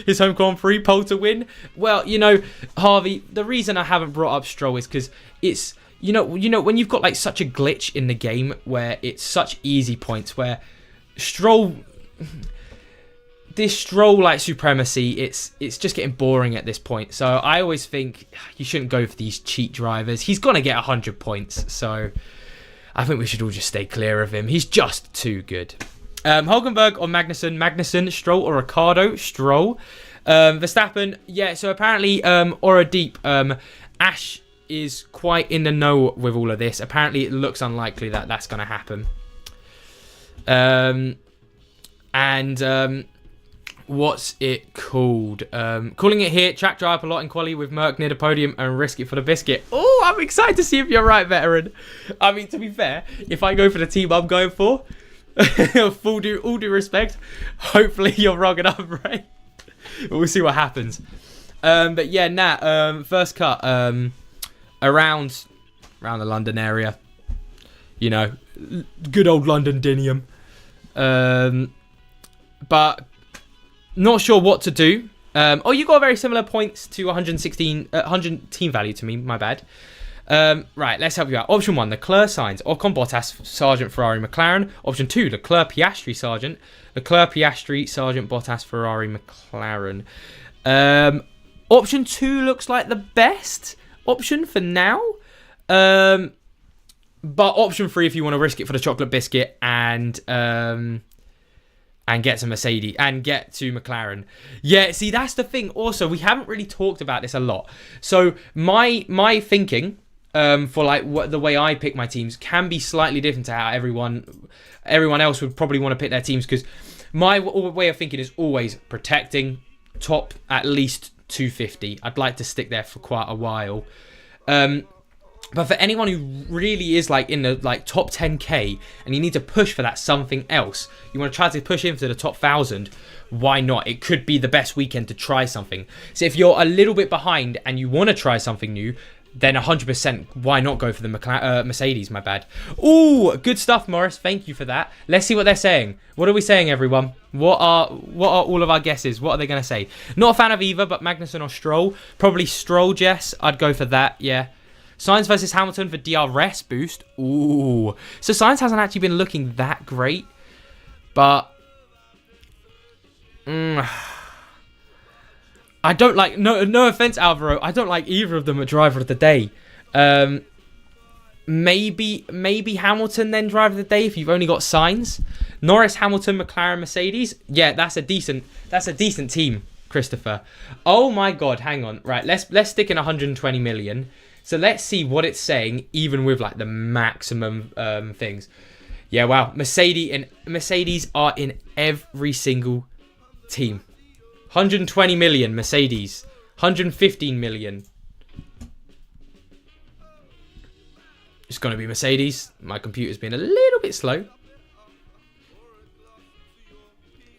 His home Grand Prix pole to win. Well, you know, Harvey. The reason I haven't brought up Stroll is because it's you know when you've got like such a glitch in the game where it's such easy points where Stroll. This Stroll like supremacy, it's just getting boring at this point. So I always think you shouldn't go for these cheat drivers. He's gonna get 100 points. So I think we should all just stay clear of him. He's just too good. Hulkenberg or Magnussen, Stroll or Ricciardo, Stroll. Verstappen, yeah, so apparently, Aura Deep, Ash is quite in the know with all of this. Apparently, it looks unlikely that that's going to happen. What's it called? Calling it here, track drive a lot in quali with Merck near the podium and risk it for the biscuit. Oh, I'm excited to see if you're right, veteran. I mean, to be fair, if I go for the team I'm going for, all due respect, hopefully you're wrong and I'm right. We'll see what happens. But yeah, Nat, first cut, around the London area. You know, good old London-dinium. But not sure what to do. You got very similar points to 100 team value to me. My bad. Right, let's help you out. Option 1, Leclerc Sainz, Ocon Bottas, Sargent Ferrari McLaren. Option 2, Leclerc Piastri Sargent, Leclerc Piastri Sargent Bottas Ferrari McLaren. Option 2 looks like the best option for now. But option 3, if you want to risk it for the chocolate biscuit and get to Mercedes and get to McLaren. Yeah, see, that's the thing. Also, we haven't really talked about this a lot. So my thinking for like the way I pick my teams can be slightly different to how everyone else would probably want to pick their teams, because my way of thinking is always protecting top at least 250. I'd like to stick there for quite a while. But for anyone who really is like in the like top 10k and you need to push for that something else, you want to try to push into the top 1,000, why not? It could be the best weekend to try something. So if you're a little bit behind and you want to try something new, then 100% why not go for the Mercedes, my bad. Ooh, good stuff, Morris. Thank you for that. Let's see what they're saying. What are we saying, everyone? What are all of our guesses? What are they going to say? Not a fan of either, but Magnussen or Stroll. Probably Stroll, Jess. I'd go for that, yeah. Sainz versus Hamilton for DRS boost. Ooh. So Sainz hasn't actually been looking that great. But I don't like... No offense, Alvaro. I don't like either of them at driver of the day. Maybe Hamilton then driver of the day if you've only got Sainz. Norris, Hamilton, McLaren, Mercedes. Yeah, that's a decent team, Christopher. Oh my god, hang on. Right, let's stick in 120 million. So let's see what it's saying, even with like the maximum things. Yeah, wow. Mercedes are in every single team. 120 million Mercedes. 115 million. It's going to be Mercedes. My computer's been a little bit slow.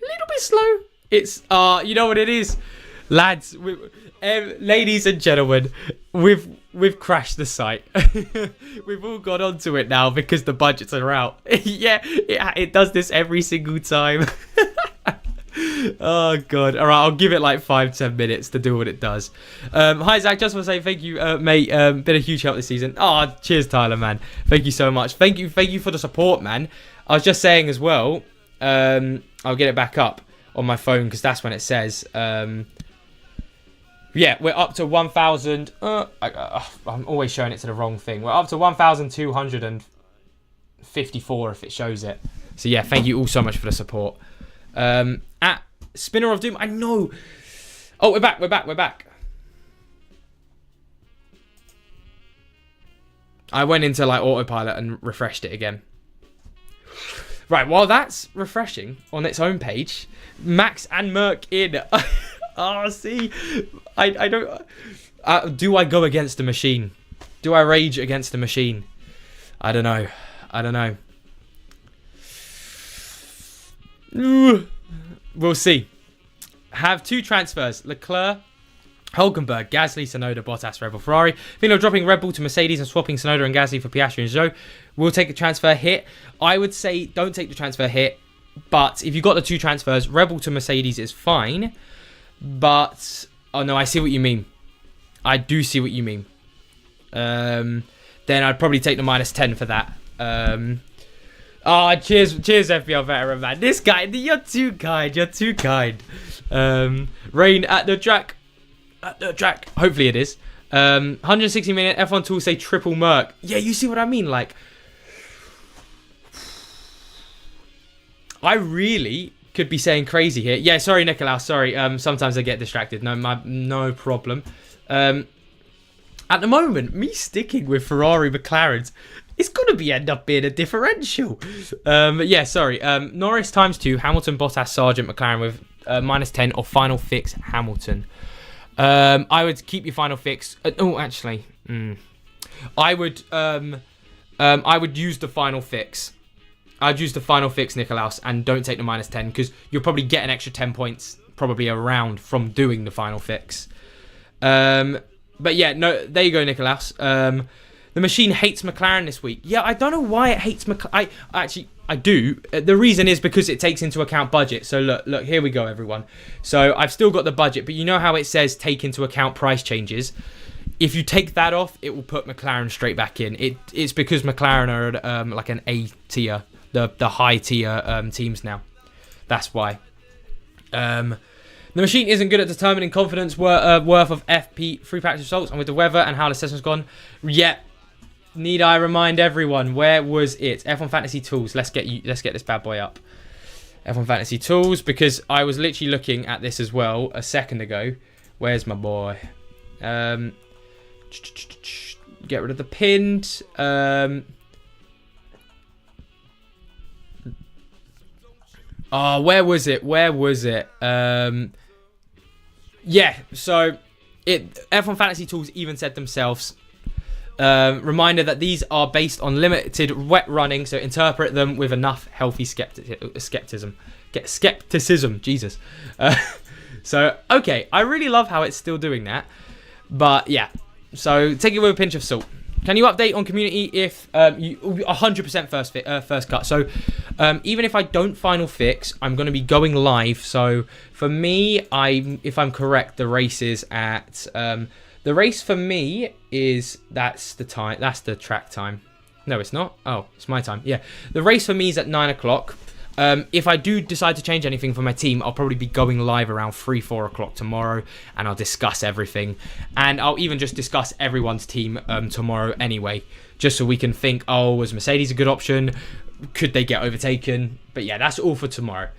Little bit slow. It's, you know what it is? Lads, ladies and gentlemen, we've crashed the site. We've all got onto it now because the budgets are out. Yeah, it does this every single time. Oh god. All right, I'll give it like 5-10 minutes to do what it does. Hi Zach, just want to say thank you, mate. Been a huge help this season. Oh, cheers Tyler, man. Thank you so much. Thank you for the support, man. I was just saying as well, I'll get it back up on my phone because that's when it says yeah, we're up to 1,000. I'm always showing it to the wrong thing. We're up to 1,254 if it shows it. So yeah, thank you all so much for the support. At Spinner of Doom, I know. Oh, we're back. I went into like autopilot and refreshed it again. Right, while that's refreshing on its own page, Max and Merc in. Oh, see, I don't. Do I go against the machine? Do I rage against the machine? I don't know. We'll see. Have 2 transfers: Leclerc, Hulkenberg, Gasly, Tsunoda, Bottas, Red Bull, Ferrari. Thinking of dropping Red Bull to Mercedes and swapping Tsunoda and Gasly for Piastri and Zhou. We'll take a transfer hit. I would say don't take the transfer hit. But if you've got the 2 transfers, Red Bull to Mercedes is fine. But, oh no, I see what you mean. I do see what you mean. Then I'd probably take the -10 for that. Cheers FPL veteran, man. This guy, you're too kind. Rain at the track. Hopefully it is. 160 minute F1 tools say triple Merc. Yeah, you see what I mean? Like, I really could be saying crazy here. Yeah, sorry, Nicolaus. Sorry. Sometimes I get distracted. No problem. At the moment, me sticking with Ferrari McLarens, it's going to end up being a differential. Yeah, sorry. Norris ×2, Hamilton, Bottas, Sargent, McLaren with -10 or final fix Hamilton. I would keep your final fix. Actually, I would use the final fix. I'd use the final fix, Nicolaus, and don't take the -10 because you'll probably get an extra 10 points probably around from doing the final fix. But yeah, no, there you go, Nicolaus. The machine hates McLaren this week. Yeah, I don't know why it hates McLaren. I do. The reason is because it takes into account budget. So look, here we go, everyone. So I've still got the budget, but you know how it says take into account price changes? If you take that off, it will put McLaren straight back in. It's because McLaren are at, like an A tier, the high tier teams now. That's why. The machine isn't good at determining confidence worth of FP free practice results, and with the weather and how the session's gone, yet. Need I remind everyone, where was it? F1 Fantasy Tools. Let's get this bad boy up. F1 Fantasy Tools, because I was literally looking at this as well a second ago. Where's my boy? Get rid of the pinned. Where was it? Yeah, so F1 Fantasy Tools even said themselves. Reminder that these are based on limited wet running, so interpret them with enough healthy skepticism. Jesus. So, okay, I really love how it's still doing that. But, yeah, so take it with a pinch of salt. Can you update on community if you 100% first cut? So, even if I don't final fix, I'm going to be going live. So, for me, if I'm correct, the race is at... the race for me is, that's the track time. No, it's not. Oh, it's my time. Yeah. The race for me is at 9 o'clock. If I do decide to change anything for my team, I'll probably be going live around 3-4 o'clock tomorrow, and I'll discuss everything. And I'll even just discuss everyone's team tomorrow anyway, just so we can think, oh, was Mercedes a good option? Could they get overtaken? But yeah, that's all for tomorrow.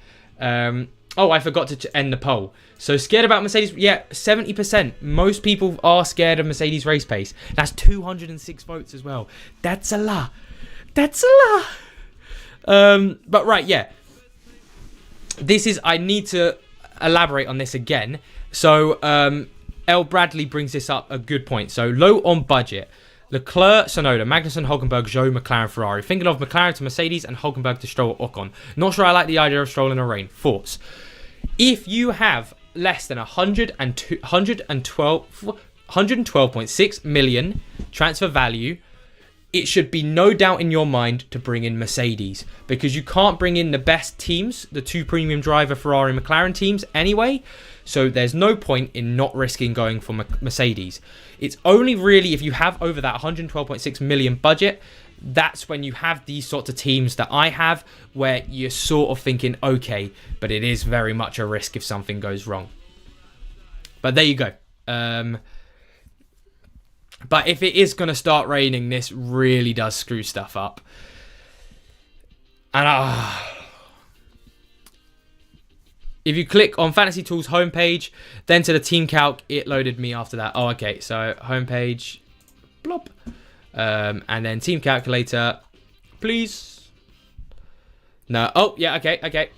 Oh, I forgot to end the poll. So scared about Mercedes? Yeah, 70%. Most people are scared of Mercedes race pace. That's 206 votes as well. That's a lot. But right, yeah. I need to elaborate on this again. So, L. Bradley brings this up a good point. So, low on budget. Leclerc, Tsunoda, Magnussen, Hulkenberg, Zhou, McLaren, Ferrari. Thinking of McLaren to Mercedes and Hulkenberg to Stroll, Ocon. Not sure I like the idea of Stroll in a rain. Thoughts? If you have less than 112.6 million transfer value, it should be no doubt in your mind to bring in Mercedes, because you can't bring in the best teams, the two premium driver Ferrari and McLaren teams anyway. So there's no point in not risking going for Mercedes. It's only really if you have over that 112.6 million budget, that's when you have these sorts of teams that I have, where you're sort of thinking, okay, but it is very much a risk if something goes wrong. But there you go. But if it is going to start raining, this really does screw stuff up. And if you click on Fantasy Tools homepage, then to the team calc, it loaded me after that. Oh, okay. So homepage, blop. And then team calculator, please. No. Oh, yeah. Okay.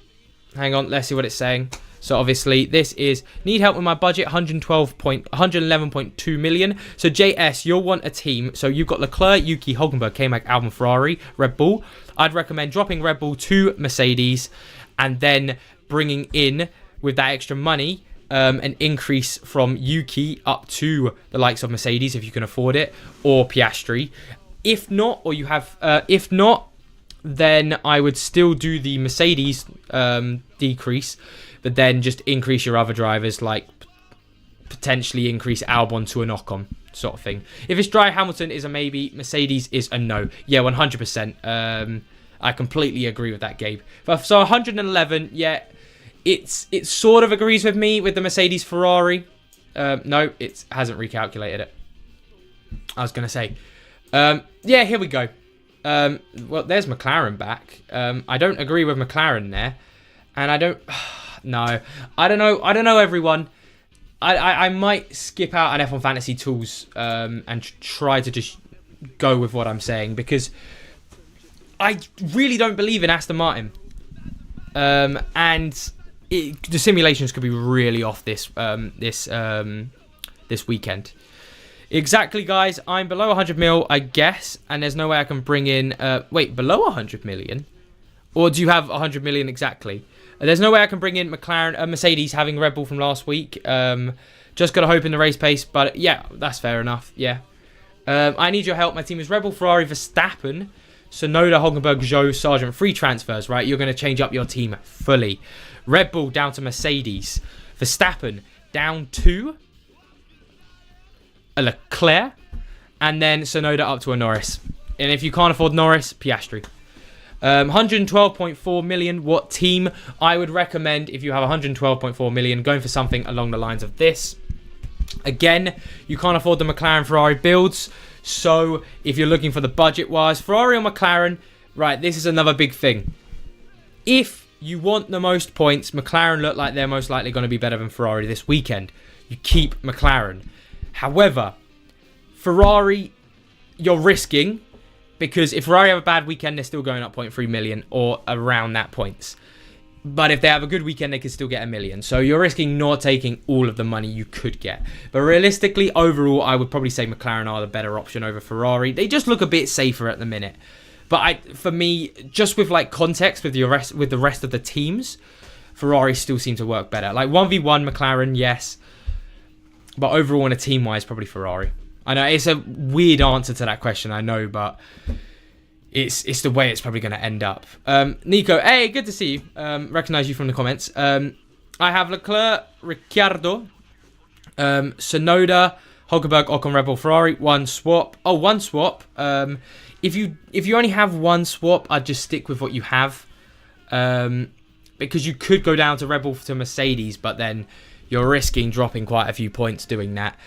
Hang on. Let's see what it's saying. So obviously this is need help with my budget, 111.2 million. So JS, you'll want a team. So you've got Leclerc, Yuki, Hulkenberg, K-Mag, Albon, Ferrari, Red Bull. I'd recommend dropping Red Bull to Mercedes and then bringing in, with that extra money, an increase from Yuki up to the likes of Mercedes if you can afford it, or Piastri. If not, then I would still do the Mercedes decrease, but then just increase your other drivers, like potentially increase Albon to an Ocon sort of thing. If it's dry, Hamilton is a maybe, Mercedes is a no. Yeah, 100%. I completely agree with that, Gabe. So 111, yeah, it sort of agrees with me with the Mercedes Ferrari. No, it hasn't recalculated it. I was going to say. Yeah, here we go. Well, there's McLaren back. I don't agree with McLaren there. And I don't... No. I don't know, everyone. I might skip out an F1 Fantasy Tools and try to just go with what I'm saying, because I really don't believe in Aston Martin. And the simulations could be really off this weekend. Exactly, guys. I'm below 100 mil, I guess, and there's no way I can bring in... wait, below 100 million? Or do you have 100 million exactly? There's no way I can bring in McLaren, Mercedes having Red Bull from last week. Just got to hope in the race pace, but yeah, that's fair enough. Yeah. I need your help. My team is Red Bull, Ferrari, Verstappen, Tsunoda, Hulkenberg, Zhou, Sargent. 3 transfers, right? You're going to change up your team fully. Red Bull down to Mercedes. Verstappen down to a Leclerc. And then Tsunoda up to a Norris. And if you can't afford Norris, Piastri. 112.4 million. What team? I would recommend, if you have 112.4 million, going for something along the lines of this. Again, you can't afford the McLaren Ferrari builds. So if you're looking for the budget wise, Ferrari or McLaren, right, this is another big thing. If you want the most points, McLaren look like they're most likely going to be better than Ferrari this weekend. You keep McLaren. However, Ferrari, you're risking, because if Ferrari have a bad weekend, they're still going up 0.3 million or around that points. But if they have a good weekend, they can still get 1 million. So you're risking not taking all of the money you could get. But realistically, overall, I would probably say McLaren are the better option over Ferrari. They just look a bit safer at the minute. But for me, just with like context with the rest of the teams, Ferrari still seem to work better. Like 1v1 McLaren, yes. But overall, on a team-wise, probably Ferrari. I know it's a weird answer to that question, I know, but it's the way it's probably going to end up. Nico, hey, good to see you. Recognize you from the comments. I have Leclerc, Ricciardo, Tsunoda, Hulkenberg, Ocon, Red Bull, Ferrari. One swap. Oh, one swap. If you only have one swap, I'd just stick with what you have. Because you could go down to Red Bull to Mercedes, but then you're risking dropping quite a few points doing that.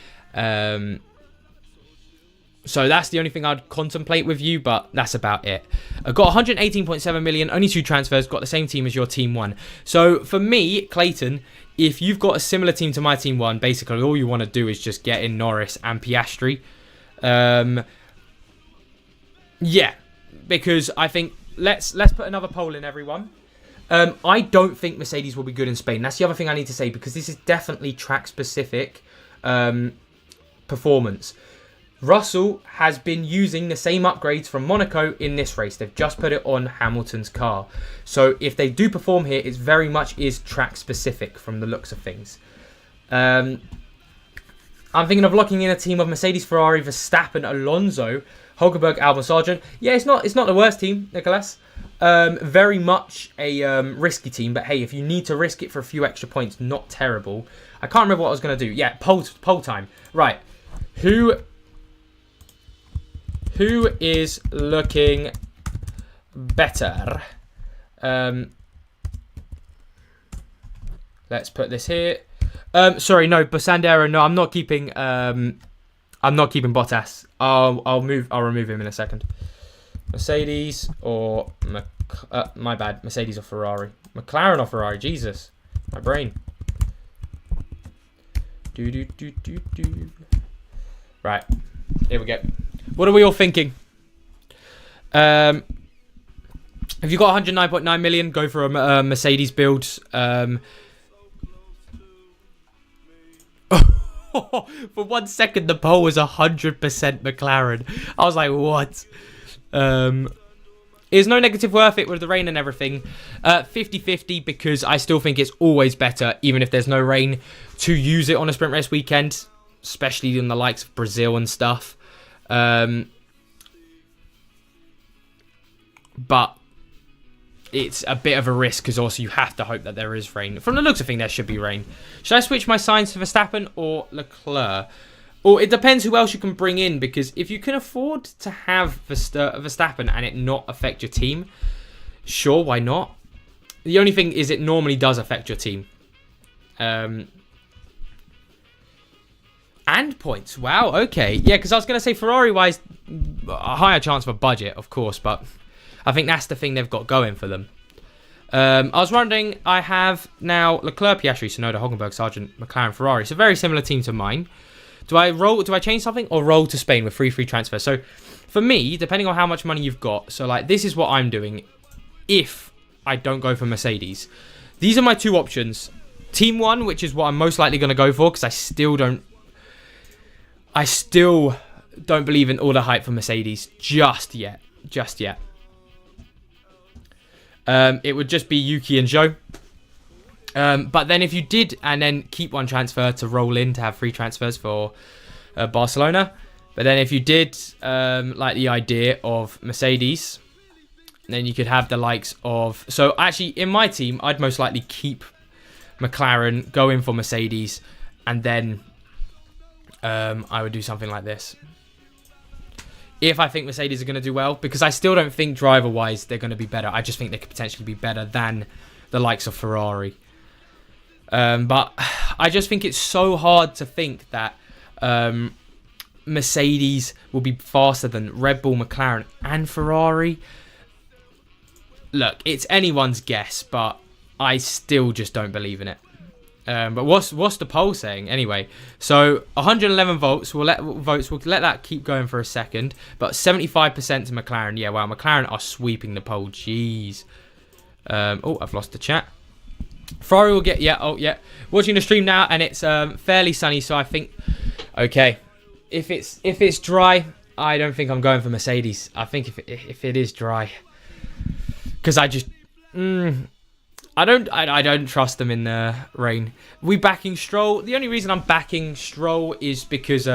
So that's the only thing I'd contemplate with you, but that's about it. I've got 118.7 million, only 2 transfers, got the same team as your team 1. So for me, Clayton, if you've got a similar team to my team 1, basically all you want to do is just get in Norris and Piastri. Yeah, because I think let's put another poll in, everyone. I don't think Mercedes will be good in Spain. That's the other thing I need to say, because this is definitely track specific performance. Russell has been using the same upgrades from Monaco in this race. They've just put it on Hamilton's car. So if they do perform here, it very much is track specific from the looks of things. I'm thinking of locking in a team of Mercedes, Ferrari, Verstappen, Alonso, Hulkenberg, Albon, Sargent. Yeah, it's not the worst team, Nicholas. Very much a risky team, but hey, if you need to risk it for a few extra points, not terrible. I can't remember what I was going to do. Yeah, poll time. Right. Who is looking better? Let's put this here. Sorry, no, Basandero. No, I'm not keeping. I'm not keeping Bottas. I'll remove him in a second. Mercedes or my bad. Mercedes or Ferrari. McLaren or Ferrari. Jesus, my brain. Right, here we go. What are we all thinking? If you've got 109.9 million, go for a Mercedes build. For 1 second, the poll was 100% McLaren. I was like, what? Is no negative worth it with the rain and everything? 50-50, because I still think it's always better, even if there's no rain, to use it on a sprint race weekend, especially in the likes of Brazil and stuff. But it's a bit of a risk, because also you have to hope that there is rain. From the looks of things, there should be rain. Should I switch my signs to Verstappen or Leclerc? Or it depends who else you can bring in, because if you can afford to have Verstappen and it not affect your team, sure, why not? The only thing is it normally does affect your team. And points. Wow, okay. Yeah, because I was going to say Ferrari-wise, a higher chance of a budget, of course, but I think that's the thing they've got going for them. I was wondering, I have now Leclerc, Piastri, Tsunoda, Hulkenberg, Sargent, McLaren, Ferrari. It's a very similar team to mine. Do I change something or roll to Spain with free transfers? So for me, depending on how much money you've got, so like this is what I'm doing if I don't go for Mercedes. These are my two options. Team 1, which is what I'm most likely going to go for, because I still don't believe in all the hype for Mercedes just yet. It would just be Yuki and Zhou. But then if you did, and then keep one transfer to roll in to have free transfers for Barcelona. But then if you did like the idea of Mercedes, then you could have the likes of... So actually, in my team, I'd most likely keep McLaren, go in for Mercedes, and then I would do something like this. If I think Mercedes are going to do well, because I still don't think driver-wise they're going to be better. I just think they could potentially be better than the likes of Ferrari. But I just think it's so hard to think that Mercedes will be faster than Red Bull, McLaren and Ferrari. Look, it's anyone's guess, but I still just don't believe in it. But what's the poll saying anyway? So 111 votes. We'll let that keep going for a second. But 75% to McLaren. Yeah, wow, McLaren are sweeping the poll. Jeez. I've lost the chat. Ferrari will get watching the stream now, and it's fairly sunny. So I think okay, if it's dry, I don't think I'm going for Mercedes. I think if it is dry, because I just I don't trust them in the rain. We backing Stroll. The only reason I'm backing Stroll is because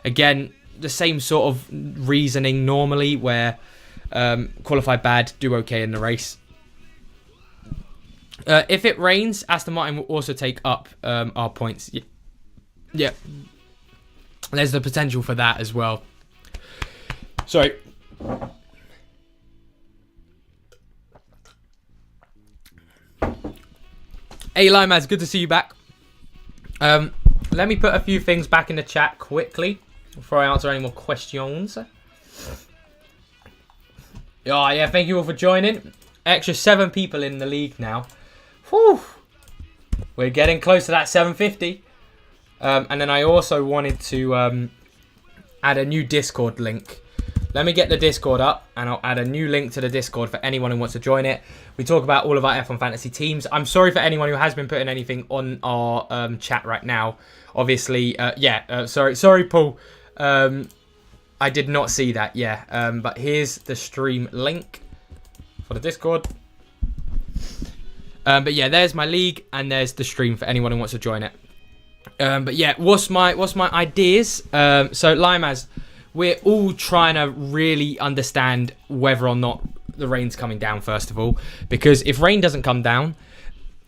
again, the same sort of reasoning normally, where qualify bad, do okay in the race. If it rains, Aston Martin will also take up our points. Yeah. There's the potential for that as well. Sorry. Hey, Limads, good to see you back. Let me put a few things back in the chat quickly before I answer any more questions. Oh, yeah, thank you all for joining. Extra 7 people in the league now. Whew. We're getting close to that 750. And then I also wanted to add a new Discord link. Let me get the Discord up, and I'll add a new link to the Discord for anyone who wants to join it. We talk about all of our F1 Fantasy teams. I'm sorry for anyone who has been putting anything on our chat right now. Obviously, sorry, Paul. I did not see that, yeah. But here's the stream link for the Discord. But yeah, there's my league, and there's the stream for anyone who wants to join it. But yeah, what's my ideas? So Limaz, we're all trying to really understand whether or not the rain's coming down, first of all. Because if rain doesn't come down,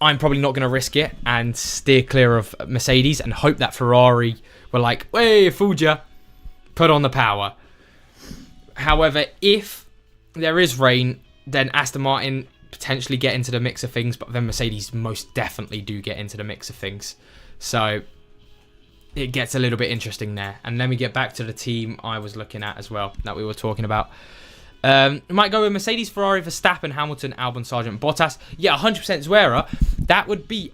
I'm probably not going to risk it and steer clear of Mercedes and hope that Ferrari were like, hey, fooled ya. Put on the power. However, if there is rain, then Aston Martin potentially get into the mix of things, but then Mercedes most definitely do get into the mix of things. So it gets a little bit interesting there. And let me get back to the team I was looking at as well, that we were talking about. Might go with Mercedes, Ferrari, Verstappen, Hamilton, Albon, Sargent, Bottas. Yeah, 100% Zuera. That would be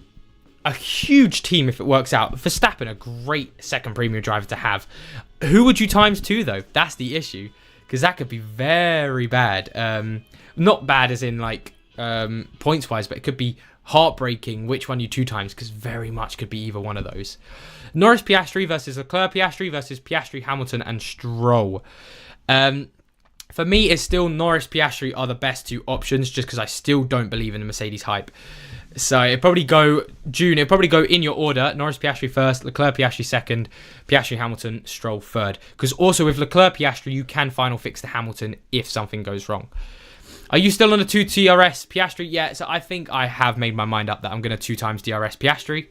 a huge team if it works out. Verstappen, a great second premium driver to have. Who would you times 2 though? That's the issue, because that could be very bad. Not bad as in like points wise, but it could be heartbreaking which one you 2 times, because very much could be either one of those. Norris Piastri versus Leclerc Piastri versus Piastri, Hamilton, and Stroll. For me, it's still Norris Piastri are the best 2 options, just because I still don't believe in the Mercedes hype. So it'd probably go in your order: Norris Piastri first, Leclerc Piastri second, Piastri Hamilton, Stroll third. Because also with Leclerc Piastri, you can final fix the Hamilton if something goes wrong. Are you still on a 2 DRS Piastri? Yeah, so I think I have made my mind up that I'm going to 2 times DRS Piastri.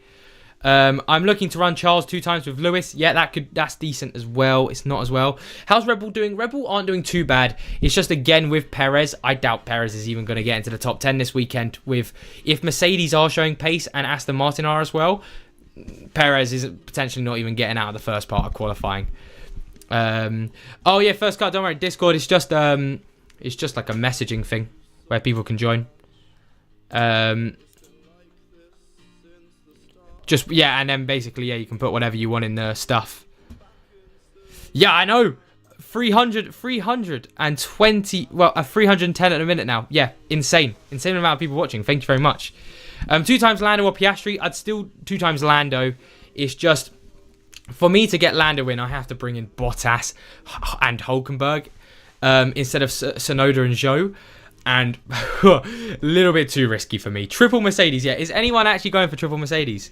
I'm looking to run Charles 2 times with Lewis. Yeah, that's decent as well. It's not as well. How's Red Bull doing? Red Bull aren't doing too bad. It's just, again, with Perez, I doubt Perez is even going to get into the top 10 this weekend. If Mercedes are showing pace and Aston Martin are as well, Perez is potentially not even getting out of the first part of qualifying. Oh yeah, first car. Don't worry, Discord is just like a messaging thing where people can join. Just, yeah, and then basically, yeah, you can put whatever you want in the stuff. Yeah, I know. 320, well, 310 at a minute now. Yeah, insane. Insane amount of people watching. Thank you very much. 2 times Lando or Piastri. I'd still 2 times Lando. It's just, for me to get Lando in, I have to bring in Bottas and Hulkenberg instead of Tsunoda and Zhou. And a little bit too risky for me. Triple Mercedes, yeah. Is anyone actually going for triple Mercedes?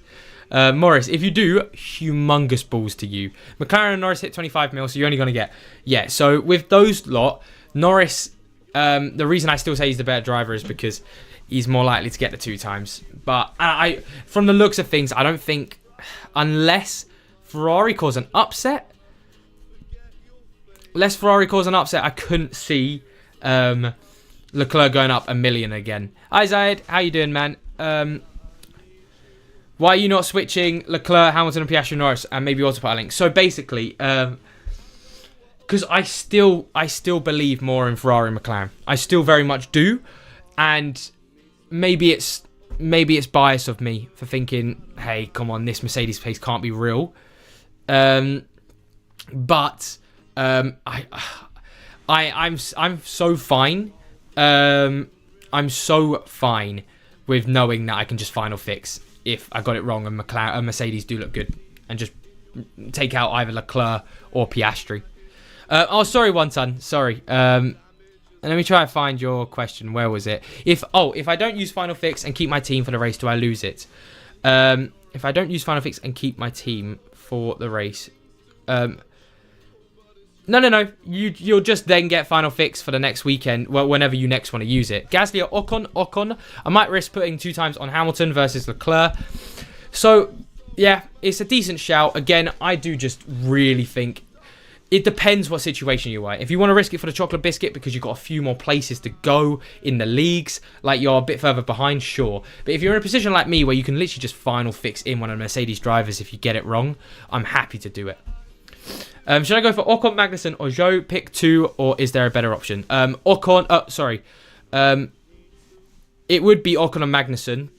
Morris, if you do, humongous balls to you. McLaren and Norris hit 25 mil, so you're only going to get... Yeah, so with those lot, Norris, the reason I still say he's the better driver is because he's more likely to get the 2 times. But I, from the looks of things, I don't think... Unless Ferrari cause an upset... I couldn't see... Leclerc going up 1 million again. Hi Zayed, how you doing, man? Why are you not switching Leclerc, Hamilton, and Piastri, Norris, and maybe autopilot link? So basically, because I still believe more in Ferrari and McLaren. I still very much do, and maybe it's bias of me for thinking, hey, come on, this Mercedes pace can't be real. But I'm so fine. I'm so fine with knowing that I can just final fix if I got it wrong and McLaren and Mercedes do look good and just take out either Leclerc or Piastri. Oh, sorry, one son. Sorry. Let me try and find your question. Where was it? If I don't use final fix and keep my team for the race, do I lose it? If I don't use final fix and keep my team for the race, No. You'll just then get final fix for the next weekend. Well, whenever you next want to use it. Gasly or Ocon. I might risk putting 2 times on Hamilton versus Leclerc. So, yeah, it's a decent shout. Again, I do just really think it depends what situation you are. If you want to risk it for the chocolate biscuit because you've got a few more places to go in the leagues, like you're a bit further behind, sure. But if you're in a position like me where you can literally just final fix in one of the Mercedes drivers if you get it wrong, I'm happy to do it. Should I go for Ocon, Magnussen, or Zhou? Pick 2, or is there a better option? Ocon, it would be Ocon and Magnussen.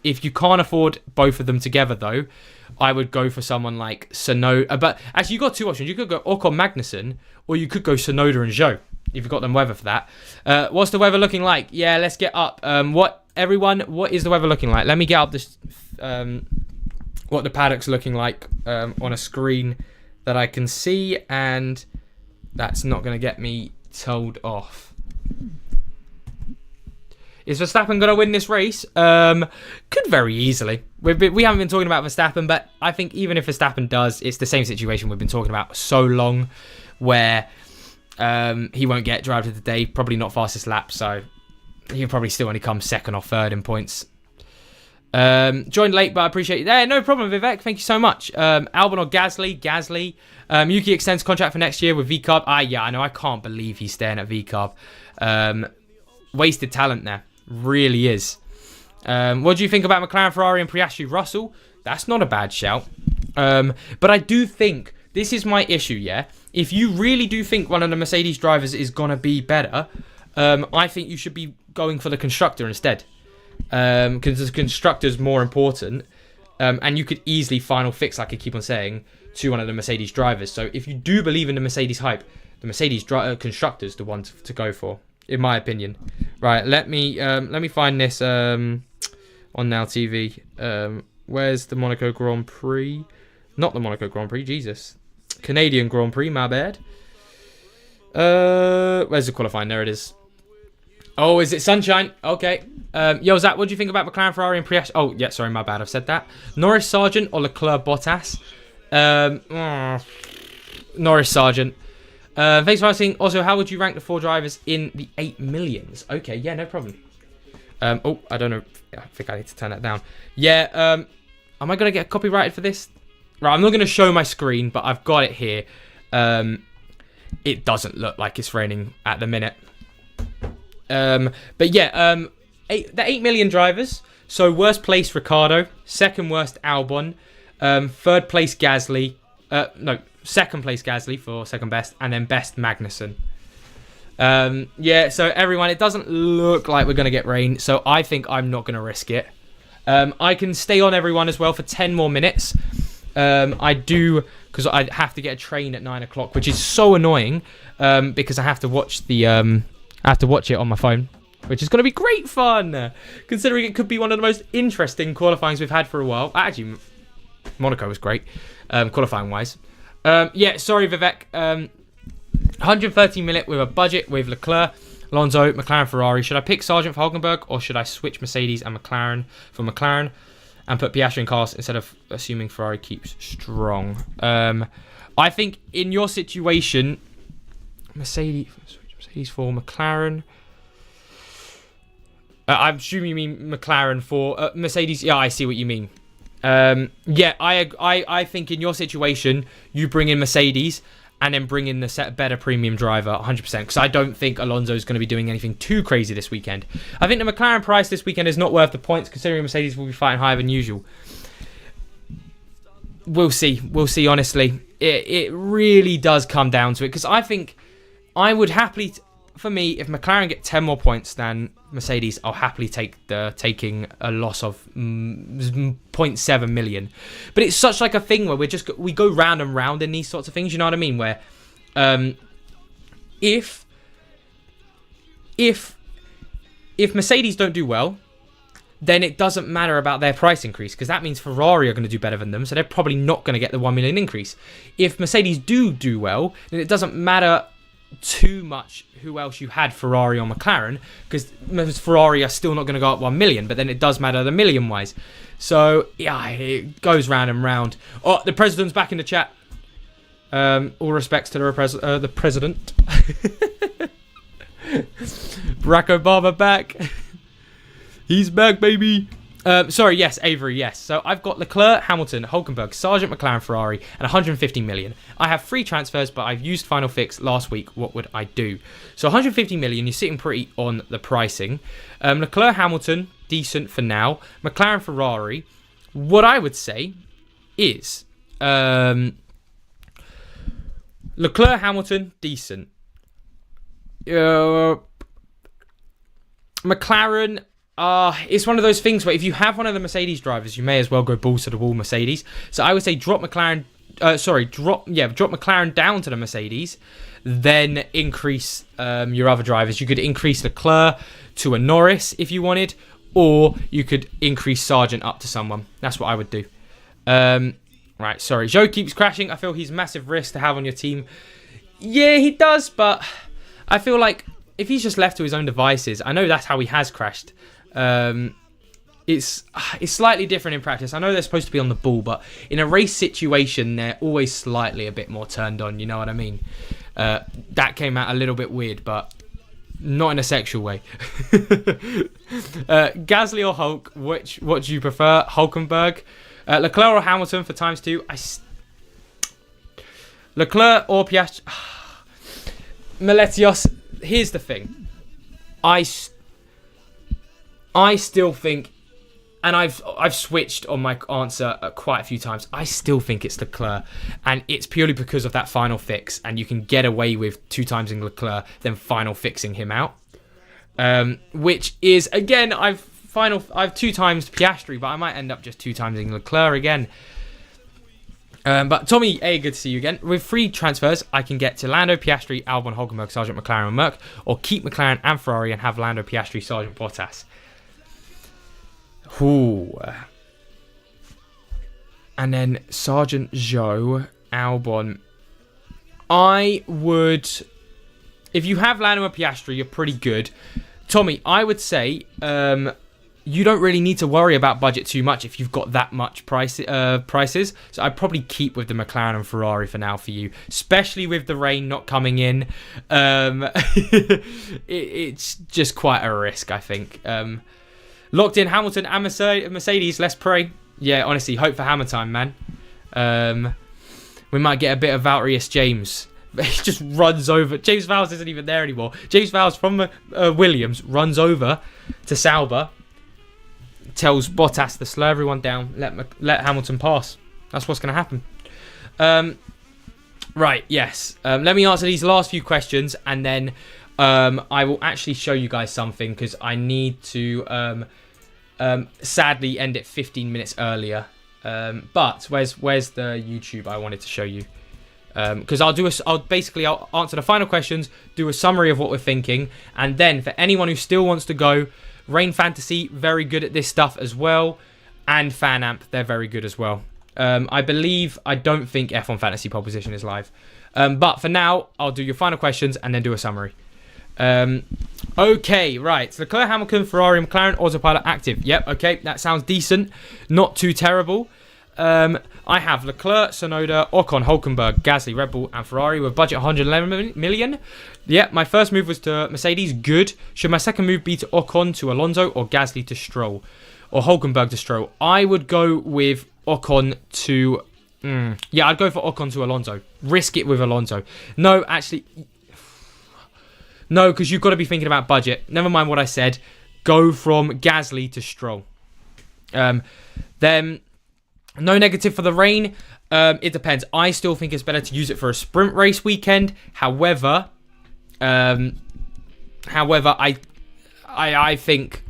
If you can't afford both of them together, though, I would go for someone like Tsunoda. But actually, you've got 2 options. You could go Ocon, Magnussen, or you could go Tsunoda and Zhou, if you've got them weather for that. What's the weather looking like? Yeah, let's get up. What is the weather looking like? Let me get up this... what the paddock's looking like on a screen that I can see, and that's not going to get me told off. Is Verstappen going to win this race? Could very easily. We haven't been talking about Verstappen, but I think even if Verstappen does, it's the same situation we've been talking about so long, where he won't get driver of the day, probably not fastest lap, so he'll probably still only come second or third in points. Joined late, but I appreciate it. Yeah, no problem, Vivek. Thank you so much. Albon or Gasly. Yuki extends contract for next year with VCarb. Yeah, I know. I can't believe he's staying at VCarb. Wasted talent there. Really is. What do you think about McLaren, Ferrari, and Piastri, Russell? That's not a bad shout. But I do think this is my issue, yeah? If you really do think one of the Mercedes drivers is going to be better, I think you should be going for the constructor instead. Because the constructor's more important. And you could easily final fix, like I keep on saying, to one of the Mercedes drivers. So if you do believe in the Mercedes hype, the Mercedes constructor's the one to go for, in my opinion. Right, let me find this on Now TV. Where's the Monaco Grand Prix? Not the Monaco Grand Prix, Jesus. Canadian Grand Prix, my bad. Where's the qualifying? There it is. Oh, is it sunshine? Okay. Yo, Zach, what do you think about McLaren, Ferrari, and Piastri? Oh, yeah, sorry, my bad. I've said that. Norris, Sargent, or Leclerc, Bottas? Norris, Sargent. Thanks for asking. Also, how would you rank the 4 drivers in the 8 millions? Okay, yeah, no problem. Oh, I don't know. I think I need to turn that down. Yeah, am I going to get copyrighted for this? Right, I'm not going to show my screen, but I've got it here. It doesn't look like it's raining at the minute. But yeah, the 8 million drivers. So worst place Ricciardo, second worst Albon, third place Gasly. Second place Gasly for second best, and then best Magnussen. Yeah, so everyone, it doesn't look like we're going to get rain, so I think I'm not going to risk it. I can stay on everyone as well for 10 more minutes. I do, because I have to get a train at 9 o'clock, which is so annoying, because I have to watch it on my phone, which is going to be great fun, considering it could be one of the most interesting qualifyings we've had for a while. Actually, Monaco was great, qualifying-wise. Yeah, sorry, Vivek. 130 minute with a budget with Leclerc, Alonso, McLaren, Ferrari. Should I pick Sargent for Hulkenberg, or should I switch Mercedes and McLaren for McLaren and put Piastri in Carlos instead of assuming Ferrari keeps strong? I think in your situation, Mercedes for McLaren. I'm assuming you mean McLaren for Mercedes. Yeah, I see what you mean. Yeah, I think in your situation, you bring in Mercedes and then bring in the better premium driver, 100%. Because I don't think Alonso is going to be doing anything too crazy this weekend. I think the McLaren price this weekend is not worth the points, considering Mercedes will be fighting higher than usual. We'll see. We'll see, honestly. It really does come down to it. Because I think I would happily... For me, if McLaren get 10 more points than Mercedes, I'll happily take taking a loss of 0.7 million. But it's such like a thing where we go round and round in these sorts of things. You know what I mean? Where if Mercedes don't do well, then it doesn't matter about their price increase, because that means Ferrari are going to do better than them, so they're probably not going to get the 1 million increase. If Mercedes do well, then it doesn't matter too much who else you had, Ferrari or McLaren, because Ferrari are still not going to go up 1 million, but then it does matter the million wise. So yeah, it goes round and round. Oh, the president's back in the chat. All respects to the president. Barack Obama back. He's back, baby. Sorry, yes, Avery, yes. So I've got Leclerc, Hamilton, Hulkenberg, Sargent, McLaren, Ferrari, and 150 million. I have 3 transfers, but I've used Final Fix last week. What would I do? So 150 million, you're sitting pretty on the pricing. Leclerc, Hamilton, decent for now. McLaren, Ferrari. What I would say is Leclerc, Hamilton, decent. McLaren... it's one of those things where if you have one of the Mercedes drivers, you may as well go balls to the wall Mercedes. So I would say drop McLaren down to the Mercedes, then increase your other drivers. You could increase Leclerc to a Norris if you wanted, or you could increase Sargent up to someone. That's what I would do. Right, sorry. Joe keeps crashing. I feel he's a massive risk to have on your team. Yeah, he does, but I feel like if he's just left to his own devices, I know that's how he has crashed. It's slightly different in practice. I know they're supposed to be on the ball, but in a race situation, they're always slightly a bit more turned on. You know what I mean? That came out a little bit weird, but not in a sexual way. Gasly or Hulk? What do you prefer? Hulkenberg, Leclerc or Hamilton for times 2? Leclerc or Piastri? Meletios. Here's the thing. I still think, and I've switched on my answer quite a few times. I still think it's Leclerc, and it's purely because of that final fix, and you can get away with 2 times in Leclerc than final fixing him out. Which is, again, I've 2 times Piastri, but I might end up just 2 times in Leclerc again. But Tommy A, good to see you again. With 3 transfers, I can get to Lando, Piastri, Albon, Hulkenberg, Sargent, McLaren, and Merc, or keep McLaren and Ferrari and have Lando, Piastri, Sargent, Bottas. Ooh. And then Sargent, Zhou, Albon. I would, if you have Lando and Piastri, you're pretty good. Tommy, I would say you don't really need to worry about budget too much if you've got that much prices. So I'd probably keep with the McLaren and Ferrari for now for you, especially with the rain not coming in. It's just quite a risk, I think. Locked in Hamilton and Mercedes. Let's pray. Yeah, honestly, hope for hammer time, man. We might get a bit of Valtteri James. He just runs over. James Vowles isn't even there anymore. James Vowles from Williams runs over to Sauber. Tells Bottas to slow everyone down. Let Hamilton pass. That's what's going to happen. Right, yes. Let me answer these last few questions, and then I will actually show you guys something, because I need to sadly end it 15 minutes earlier. But where's the YouTube I wanted to show you? Because I'll answer the final questions, do a summary of what we're thinking, and then for anyone who still wants to go, Rain Fantasy, very good at this stuff as well, and Fan Amp, they're very good as well. I don't think F1 Fantasy Pole Position is live. But for now, I'll do your final questions and then do a summary. Okay, right. Leclerc, Hamilton, Ferrari, McLaren, Autopilot active. Yep, okay, that sounds decent. Not too terrible. I have Leclerc, Tsunoda, Ocon, Hulkenberg, Gasly, Red Bull, and Ferrari with budget 111 million. Yeah, my first move was to Mercedes. Good. Should my second move be to Ocon to Alonso or Gasly to Stroll? Or Hulkenberg to Stroll? I would go with Ocon to... yeah, I'd go for Ocon to Alonso. Risk it with Alonso. No, actually... No, because you've got to be thinking about budget. Never mind what I said. Go from Gasly to Stroll. Then... No negative for the rain. It depends. I still think it's better to use it for a sprint race weekend. However, I think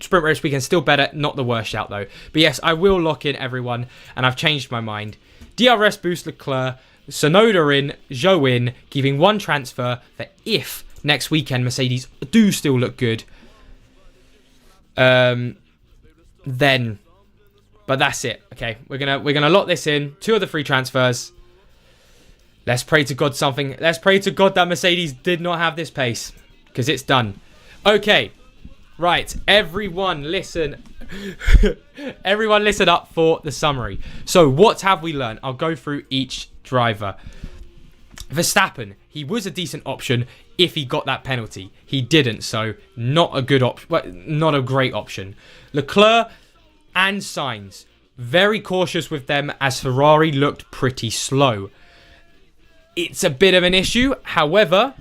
sprint race weekend still better. Not the worst shout though. But yes, I will lock in everyone, and I've changed my mind. DRS boost Leclerc, Tsunoda in, Zhou in, keeping 1 transfer for if next weekend Mercedes do still look good. Then. But that's it. Okay, we're gonna lock this in. 2 of the 3 transfers. Let's pray to God something. Let's pray to God that Mercedes did not have this pace, because it's done. Okay, right. Everyone listen. Everyone listen up for the summary. So what have we learned? I'll go through each driver. Verstappen, he was a decent option if he got that penalty. He didn't, so not a good option. Not a great option. Leclerc and Sainz, very cautious with them as Ferrari looked pretty slow. It's a bit of an issue. However,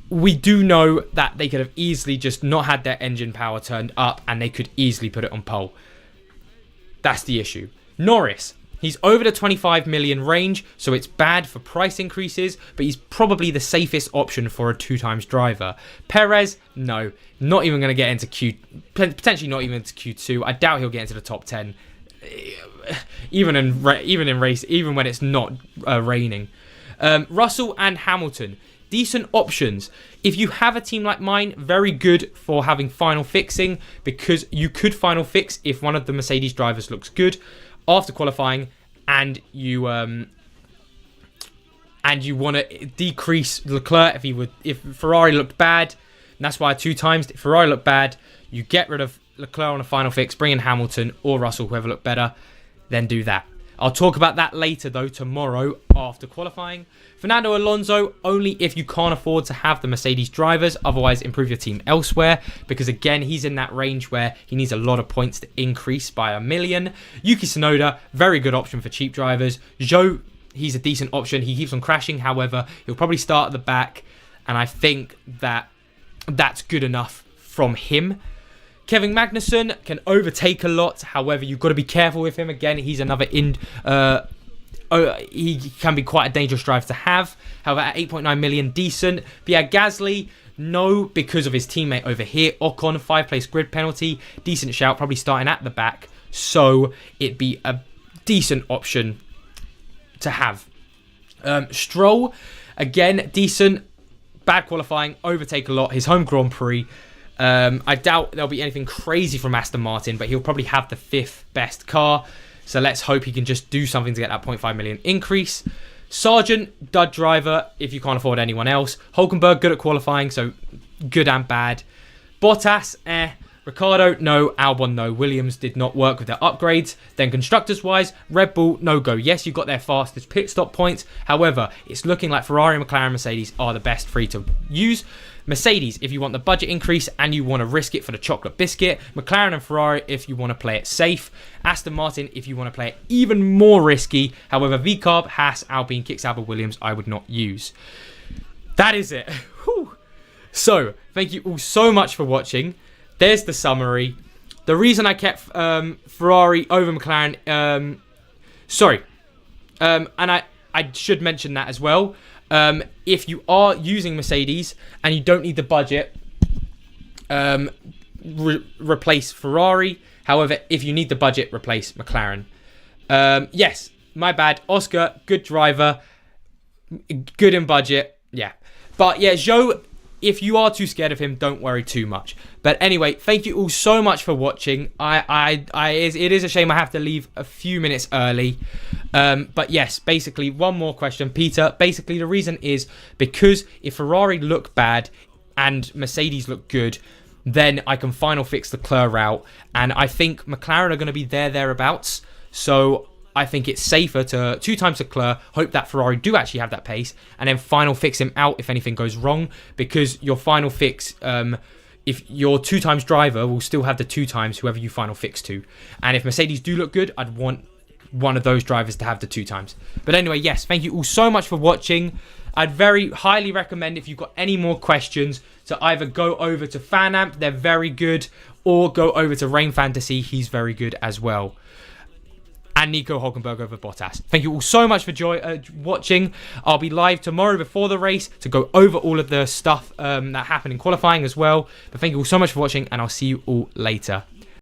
we do know that they could have easily just not had their engine power turned up and they could easily put it on pole. That's the issue. Norris, he's over the 25 million range, so it's bad for price increases, but he's probably the safest option for a 2-times driver. Perez, no, not even going to get into potentially not even into Q2. I doubt he'll get into the top 10, even when it's not raining. Russell and Hamilton, decent options. If you have a team like mine, very good for having final fixing, because you could final fix if one of the Mercedes drivers looks good after qualifying and you want to decrease Leclerc if Ferrari looked bad, and that's why 2 times. If Ferrari looked bad, you get rid of Leclerc on a final fix, bring in Hamilton or Russell, whoever looked better, then do that. I'll talk about that later though, tomorrow after qualifying. Fernando Alonso, only if you can't afford to have the Mercedes drivers, otherwise improve your team elsewhere, because again, he's in that range where he needs a lot of points to increase by 1 million. Yuki Tsunoda, very good option for cheap drivers. Zhou, he's a decent option. He keeps on crashing, however, he'll probably start at the back, and I think that's good enough from him. Kevin Magnussen can overtake a lot. However, you've got to be careful with him. Again, he's another he can be quite a dangerous driver to have. However, at 8.9 million, decent. Pierre Gasly, no, because of his teammate over here. Ocon, 5-place grid penalty. Decent shout, probably starting at the back. So, it'd be a decent option to have. Stroll, again, decent. Bad qualifying, overtake a lot. His home Grand Prix. I doubt there'll be anything crazy from Aston Martin, but he'll probably have the 5th best car. So let's hope he can just do something to get that 0.5 million increase. Sargent, dud driver, if you can't afford anyone else. Hulkenberg, good at qualifying, so good and bad. Bottas, Ricardo, no. Albon, no. Williams did not work with their upgrades. Then constructors-wise, Red Bull, no go. Yes, you got their fastest pit stop points. However, it's looking like Ferrari, McLaren, Mercedes are the best free to use. Mercedes, if you want the budget increase and you want to risk it for the chocolate biscuit. McLaren and Ferrari, if you want to play it safe. Aston Martin, if you want to play it even more risky. However, VCARB, Haas, Alpine, Kicksauber, Williams, I would not use. That is it. Whew. So, thank you all so much for watching. There's the summary. The reason I kept Ferrari over McLaren, and I should mention that as well. If you are using Mercedes and you don't need the budget, replace Ferrari. However, if you need the budget, replace McLaren. Yes, my bad. Oscar, good driver, good in budget. Yeah. But yeah, Zhou, if you are too scared of him, don't worry too much. But anyway, thank you all so much for watching. It is a shame I have to leave a few minutes early. But yes, basically, one more question. Peter, basically the reason is because if Ferrari look bad and Mercedes look good, then I can final fix the Leclerc route. And I think McLaren are going to be thereabouts. So I think it's safer to 2 times Leclerc, hope that Ferrari do actually have that pace, and then final fix him out if anything goes wrong, because your final fix, if your 2 times driver will still have the 2 times whoever you final fix to. And if Mercedes do look good, I'd want one of those drivers to have the 2 times. But anyway, yes, thank you all so much for watching. I'd very highly recommend, if you've got any more questions, to either go over to FanAmp, they're very good, or go over to Rain Fantasy, he's very good as well. And Nico Hulkenberg over Bottas. Thank you all so much for watching. I'll be live tomorrow before the race to go over all of the stuff that happened in qualifying as well. But thank you all so much for watching, and I'll see you all later.